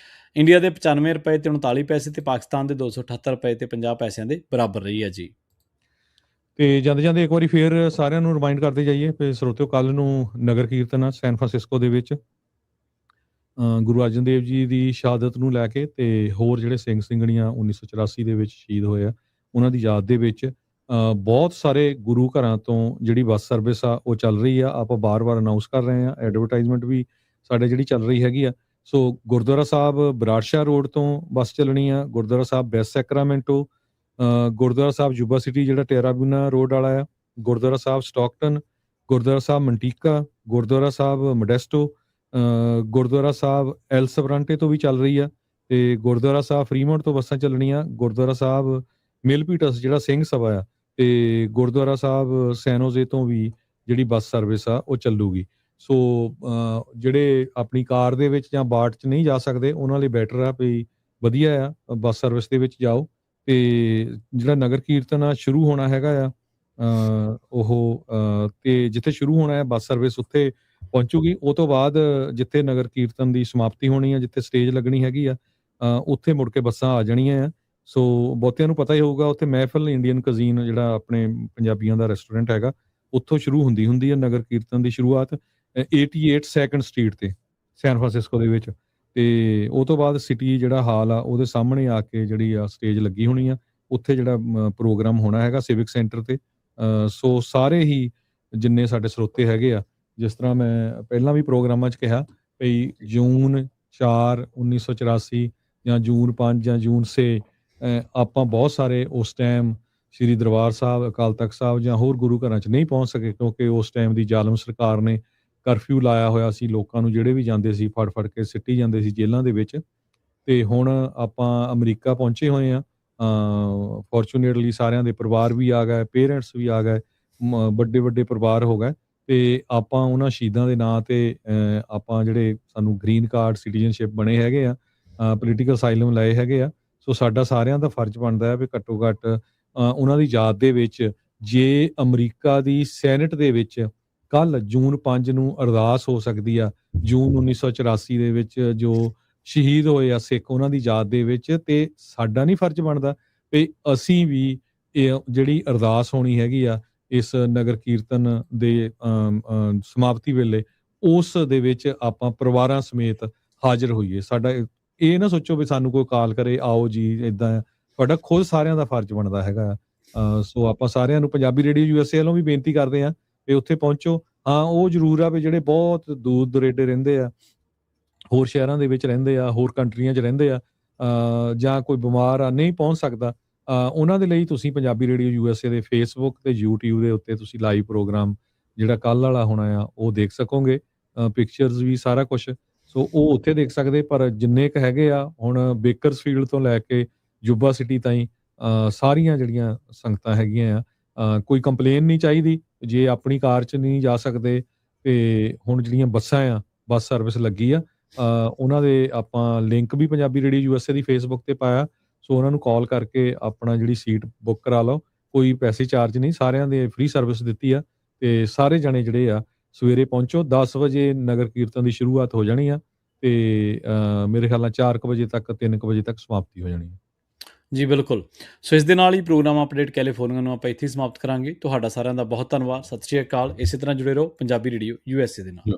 ਇੰਡੀਆ ਦੇ 95 ਰੁਪਏ ਤੇ 39 ਪੈਸੇ ਤੇ ਪਾਕਿਸਤਾਨ ਦੇ 278 ਰੁਪਏ ਤੇ 50 ਪੈਸਿਆਂ ਦੇ ਬਰਾਬਰ ਰਹੀ ਹੈ ਜੀ। ਤੇ ਜਾਂਦੇ ਜਾਂਦੇ ਇੱਕ ਵਾਰੀ ਫੇਰ ਸਾਰਿਆਂ ਨੂੰ ਰਿਮਾਈਂਡ ਕਰਦੇ ਜਾਈਏ ਵੀ ਸਰੋਤਿਓ ਕੱਲ ਨੂੰ ਨਗਰ ਕੀਰਤਨ ਆ ਸੈਨ ਫਰਾਂਸਿਸਕੋ ਦੇ ਵਿੱਚ ਗੁਰੂ ਅਰਜਨ ਦੇਵ ਜੀ ਦੀ ਸ਼ਹਾਦਤ ਨੂੰ ਲੈ ਕੇ ਤੇ ਹੋਰ ਜਿਹੜੇ ਸਿੰਘ ਸਿੰਘਣੀਆਂ 1984 ਦੇ ਵਿੱਚ ਸ਼ਹੀਦ ਹੋਏ ਆ ਉਹਨਾਂ ਦੀ ਯਾਦ ਦੇ ਵਿੱਚ ਬਹੁਤ ਸਾਰੇ ਗੁਰੂ ਘਰਾਂ ਤੋਂ ਜਿਹੜੀ ਬੱਸ ਸਰਵਿਸ ਆ ਉਹ ਚੱਲ ਰਹੀ ਆ। ਆਪਾਂ ਬਾਰ-ਬਾਰ ਅਨਾਉਂਸ ਕਰ ਰਹੇ ਆ, ਐਡਵਰਟਾਈਜ਼ਮੈਂਟ ਵੀ ਸਾਡੇ ਜਿਹੜੀ ਚੱਲ ਰਹੀ ਹੈਗੀ ਆ। ਸੋ ਗੁਰਦੁਆਰਾ ਸਾਹਿਬ ਬਰਾੜਸ਼ਾਹ ਰੋਡ ਤੋਂ ਬੱਸ ਚੱਲਣੀ ਆ, ਗੁਰਦੁਆਰਾ ਸਾਹਿਬ ਬੈਸਟ ਸੈਕਰਾਮੈਂਟੋ, ਗੁਰਦੁਆਰਾ ਸਾਹਿਬ ਜੁਬਾ ਸਿਟੀ ਜਿਹੜਾ ਟੇਰਾਬੂਨਾ ਰੋਡ ਵਾਲਾ ਆ, ਗੁਰਦੁਆਰਾ ਸਾਹਿਬ ਸਟਾਕਟਨ, ਗੁਰਦੁਆਰਾ ਸਾਹਿਬ ਮੰਟੀਕਾ, ਗੁਰਦੁਆਰਾ ਸਾਹਿਬ ਮੋਡੈਸਟੋ, ਗੁਰਦੁਆਰਾ ਸਾਹਿਬ ਐਲ ਸਬਰਾਂਟੇ ਤੋਂ ਵੀ ਚੱਲ ਰਹੀ ਆ ਤੇ ਗੁਰਦੁਆਰਾ ਸਾਹਿਬ ਫਰੀਮੌਂਟ ਤੋਂ ਬੱਸਾਂ ਚੱਲਣੀਆਂ, ਗੁਰਦੁਆਰਾ ਸਾਹਿਬ ਮਿਲਪੀਟਸ ਜਿਹੜਾ ਸਿੰਘ ਸਭਾ ਆ ਤੇ ਗੁਰਦੁਆਰਾ ਸਾਹਿਬ ਸੈਨੋਜ਼ੇ ਤੋਂ ਵੀ ਜਿਹੜੀ ਬੱਸ ਸਰਵਿਸ ਆ ਉਹ ਚੱਲੂਗੀ। ਸੋ ਜਿਹੜੇ ਆਪਣੀ ਕਾਰ ਦੇ ਵਿੱਚ ਜਾਂ ਬਾਟ 'ਚ ਨਹੀਂ ਜਾ ਸਕਦੇ ਉਹਨਾਂ ਲਈ ਬੈਟਰ ਆ ਵੀ ਵਧੀਆ ਆ ਬੱਸ ਸਰਵਿਸ ਦੇ ਵਿੱਚ ਜਾਓ। ਤੇ ਜਿਹੜਾ ਨਗਰ ਕੀਰਤਨ ਆ ਸ਼ੁਰੂ ਹੋਣਾ ਹੈਗਾ ਆ ਤੇ ਜਿੱਥੇ ਸ਼ੁਰੂ ਹੋਣਾ ਹੈ ਬੱਸ ਸਰਵਿਸ ਉੱਥੇ ਪਹੁੰਚੂਗੀ। ਉਹ ਤੋਂ ਬਾਅਦ ਜਿੱਥੇ ਨਗਰ ਕੀਰਤਨ ਦੀ ਸਮਾਪਤੀ ਹੋਣੀ ਆ, ਜਿੱਥੇ ਸਟੇਜ ਲੱਗਣੀ ਹੈਗੀ ਆ, ਉੱਥੇ ਮੁੜ ਕੇ ਬੱਸਾਂ ਆ ਜਾਣੀਆਂ ਆ। ਸੋ ਬਹੁਤਿਆਂ ਨੂੰ ਪਤਾ ਹੀ ਹੋਊਗਾ ਉੱਥੇ ਮਹਿਫਲ ਇੰਡੀਅਨ ਕਜ਼ੀਨ ਜਿਹੜਾ ਆਪਣੇ ਪੰਜਾਬੀਆਂ ਦਾ ਰੈਸਟੋਰੈਂਟ ਹੈਗਾ ਉੱਥੋਂ ਸ਼ੁਰੂ ਹੁੰਦੀ ਹੈ ਨਗਰ ਕੀਰਤਨ ਦੀ ਸ਼ੁਰੂਆਤ 88 ਸੈਕੰਡ ਸਟਰੀਟ ਤੇ ਸੈਨ ਫਰਾਂਸਿਸਕੋ ਦੇ ਵਿੱਚ। ਤੇ ਉਹ ਤੋਂ ਬਾਅਦ ਸਿਟੀ ਜਿਹੜਾ ਹਾਲ ਆ ਉਹਦੇ ਸਾਹਮਣੇ ਆ ਕੇ ਜਿਹੜੀ ਆ ਸਟੇਜ ਲੱਗੀ ਹੋਣੀ ਆ, ਉੱਥੇ ਜਿਹੜਾ ਪ੍ਰੋਗਰਾਮ ਹੋਣਾ ਹੈਗਾ ਸਿਵਿਕ ਸੈਂਟਰ ਤੇ। ਸੋ ਸਾਰੇ ਹੀ ਜਿੰਨੇ ਸਾਡੇ ਸਰੋਤੇ ਹੈਗੇ ਆ, ਜਿਸ ਤਰ੍ਹਾਂ ਮੈਂ ਪਹਿਲਾਂ ਵੀ ਪ੍ਰੋਗਰਾਮਾਂ 'ਚ ਕਿਹਾ ਵੀ ਜੂਨ 4 1984 ਜਾਂ ਜੂਨ 5 ਜਾਂ ਜੂਨ 6 ਆਪਾਂ ਬਹੁਤ ਸਾਰੇ ਉਸ ਟਾਈਮ ਸ਼੍ਰੀ ਦਰਬਾਰ ਸਾਹਿਬ, ਅਕਾਲ ਤਖਤ ਸਾਹਿਬ ਜਾਂ ਹੋਰ ਗੁਰੂ ਘਰਾਂ 'ਚ ਨਹੀਂ ਪਹੁੰਚ ਸਕੇ ਕਿਉਂਕਿ ਉਸ ਟਾਈਮ ਦੀ ਜ਼ਾਲਮ ਸਰਕਾਰ ਨੇ ਕਰਫਿਊ ਲਾਇਆ ਹੋਇਆ ਸੀ। ਲੋਕਾਂ ਨੂੰ ਜਿਹੜੇ ਵੀ ਜਾਂਦੇ ਸੀ ਫੜ ਕੇ ਸਿੱਟੀ ਜਾਂਦੇ ਸੀ ਜੇਲ੍ਹਾਂ ਦੇ ਵਿੱਚ। ਤੇ ਹੁਣ ਆਪਾਂ ਅਮਰੀਕਾ ਪਹੁੰਚੇ ਹੋਏ ਆ। ਫੋਰਚੂਨੇਟਲੀ ਸਾਰਿਆਂ ਦੇ ਪਰਿਵਾਰ ਵੀ ਆ ਗਏ, ਪੇਰੈਂਟਸ ਵੀ ਆ ਗਏ, ਵੱਡੇ ਪਰਿਵਾਰ ਹੋ ਗਏ ਤੇ ਆਪਾਂ ਉਹਨਾਂ ਸ਼ਹੀਦਾਂ ਦੇ ਨਾਂ ਤੇ ਆਪਾਂ ਜਿਹੜੇ ਸਾਨੂੰ ਗ੍ਰੀਨ ਕਾਰਡ ਸਿਟੀਜ਼ਨਸ਼ਿਪ ਬਣੇ ਹੈਗੇ ਆ, ਪੋਲੀਟੀਕਲ ਅਸਾਈਲਮ ਲਏ ਹੈਗੇ ਆ। ਸੋ ਸਾਡਾ ਸਾਰਿਆਂ ਦਾ ਫਰਜ਼ ਬਣਦਾ ਹੈ ਵੀ ਘੱਟੋ ਘੱਟ ਉਹਨਾਂ ਦੀ ਯਾਦ ਦੇ ਵਿੱਚ ਜੇ ਅਮਰੀਕਾ ਦੀ ਸੈਨੇਟ ਦੇ ਵਿੱਚ ਕੱਲ ਜੂਨ 5 ਨੂੰ ਅਰਦਾਸ ਹੋ ਸਕਦੀ ਆ, ਜੂਨ 1984 ਦੇ ਵਿੱਚ ਜੋ ਸ਼ਹੀਦ ਹੋਏ ਆ ਸਿੱਖ ਉਹਨਾਂ ਦੀ ਯਾਦ ਦੇ ਵਿੱਚ, ਤੇ ਸਾਡਾ ਨਹੀਂ ਫਰਜ਼ ਬਣਦਾ ਵੀ ਅਸੀਂ ਵੀ ਇਹ ਜਿਹੜੀ ਅਰਦਾਸ ਹੋਣੀ ਹੈਗੀ ਆ ਇਸ ਨਗਰ ਕੀਰਤਨ ਦੇ ਸਮਾਪਤੀ ਵੇਲੇ ਉਸ ਦੇ ਵਿੱਚ ਆਪਾਂ ਪਰਿਵਾਰਾਂ ਸਮੇਤ ਹਾਜ਼ਰ ਹੋਈਏ। ਸਾਡਾ ਇਹ ਨਾ ਸੋਚੋ ਵੀ ਸਾਨੂੰ ਕੋਈ ਕਾਲ ਕਰੇ ਆਓ ਜੀ ਇਦਾਂ, ਤੁਹਾਡਾ ਖੁਦ ਸਾਰਿਆਂ ਦਾ ਫਰਜ਼ ਬਣਦਾ ਹੈਗਾ। ਸੋ ਆਪਾਂ ਸਾਰਿਆਂ ਨੂੰ ਪੰਜਾਬੀ ਰੇਡੀਓ USA ਵੱਲੋਂ ਵੀ ਬੇਨਤੀ ਕਰਦੇ ਹਾਂ ਵੀ ਉੱਥੇ ਪਹੁੰਚੋ। ਹਾਂ ਉਹ ਜ਼ਰੂਰ ਆ ਵੀ ਜਿਹੜੇ ਬਹੁਤ ਦੂਰ ਦੁਰੇਡੇ ਰਹਿੰਦੇ ਆ, ਹੋਰ ਸ਼ਹਿਰਾਂ ਦੇ ਵਿੱਚ ਰਹਿੰਦੇ ਆ, ਹੋਰ ਕੰਟਰੀਆਂ 'ਚ ਰਹਿੰਦੇ ਆ, ਜਾਂ ਕੋਈ ਬਿਮਾਰ ਆ ਨਹੀਂ ਪਹੁੰਚ ਸਕਦਾ, ਉਹਨਾਂ ਦੇ ਲਈ ਤੁਸੀਂ ਪੰਜਾਬੀ ਰੇਡੀਓ USA ਦੇ ਫੇਸਬੁੱਕ ਤੇ YouTube ਦੇ ਉੱਤੇ ਤੁਸੀਂ ਲਾਈਵ ਪ੍ਰੋਗਰਾਮ ਜਿਹੜਾ ਕੱਲ੍ਹ ਵਾਲਾ ਹੋਣਾ ਆ ਉਹ ਦੇਖ ਸਕੋਗੇ, ਪਿਕਚਰਸ ਵੀ ਸਾਰਾ ਕੁਛ। ਸੋ ਉਹ ਉੱਥੇ ਦੇਖ ਸਕਦੇ। ਪਰ ਜਿੰਨੇ ਕੁ ਹੈਗੇ ਆ ਹੁਣ ਬੇਕਰਸਫੀਲਡ ਤੋਂ ਲੈ ਕੇ ਜੁਬਾ ਸਿਟੀ ਤਾਈਂ ਸਾਰੀਆਂ ਜਿਹੜੀਆਂ ਸੰਗਤਾਂ ਹੈਗੀਆਂ ਆ, ਕੋਈ ਕੰਪਲੇਨ ਨਹੀਂ ਚਾਹੀਦੀ ਜੇ ਆਪਣੀ ਕਾਰ 'ਚ ਨਹੀਂ ਜਾ ਸਕਦੇ। ਤੇ ਹੁਣ ਜਿਹੜੀਆਂ ਬੱਸਾਂ ਆ, ਬੱਸ ਸਰਵਿਸ ਲੱਗੀ ਆ, ਉਹਨਾਂ ਦੇ ਆਪਾਂ ਲਿੰਕ ਵੀ ਪੰਜਾਬੀ ਰੇਡੀਓ USA ਦੀ ਫੇਸਬੁੱਕ ਤੇ ਪਾਇਆ। ਸੋ ਉਹਨਾਂ ਨੂੰ ਕਾਲ ਕਰਕੇ ਆਪਣਾ ਜਿਹੜੀ ਸੀਟ ਬੁੱਕ ਕਰਾ ਲਓ, ਕੋਈ ਪੈਸੇ ਚਾਰਜ ਨਹੀਂ, ਸਾਰਿਆਂ ਦੇ ਫ੍ਰੀ ਸਰਵਿਸ ਦਿੱਤੀ ਆ। ਤੇ ਸਾਰੇ ਜਣੇ ਜਿਹੜੇ ਆ ਸਵੇਰੇ ਪਹੁੰਚੋ, 10 ਵਜੇ ਨਗਰ ਕੀਰਤਨ ਦੀ ਸ਼ੁਰੂਆਤ ਹੋ ਜਾਣੀ ਆ ਤੇ ਮੇਰੇ ਖਿਆਲ ਨਾਲ 4 ਵਜੇ ਤੱਕ 3 ਵਜੇ ਤੱਕ ਸਮਾਪਤੀ ਹੋ ਜਾਣੀ ਹੈ। ਜੀ ਬਿਲਕੁਲ। ਸੋ ਇਸ ਦੇ ਨਾਲ ਹੀ ਪ੍ਰੋਗਰਾਮ ਅਪਡੇਟ ਕੈਲੀਫੋਰਨੀਆ ਨੂੰ ਆਪਾਂ ਇੱਥੇ ਹੀ ਸਮਾਪਤ ਕਰਾਂਗੇ। ਤੁਹਾਡਾ ਸਾਰਿਆਂ ਦਾ ਬਹੁਤ ਧੰਨਵਾਦ। ਸਤਿ ਸ਼੍ਰੀ ਅਕਾਲ। ਇਸੇ ਤਰ੍ਹਾਂ ਜੁੜੇ ਰਹੋ ਪੰਜਾਬੀ ਰੇਡੀਓ USA ਦੇ ਨਾਲ।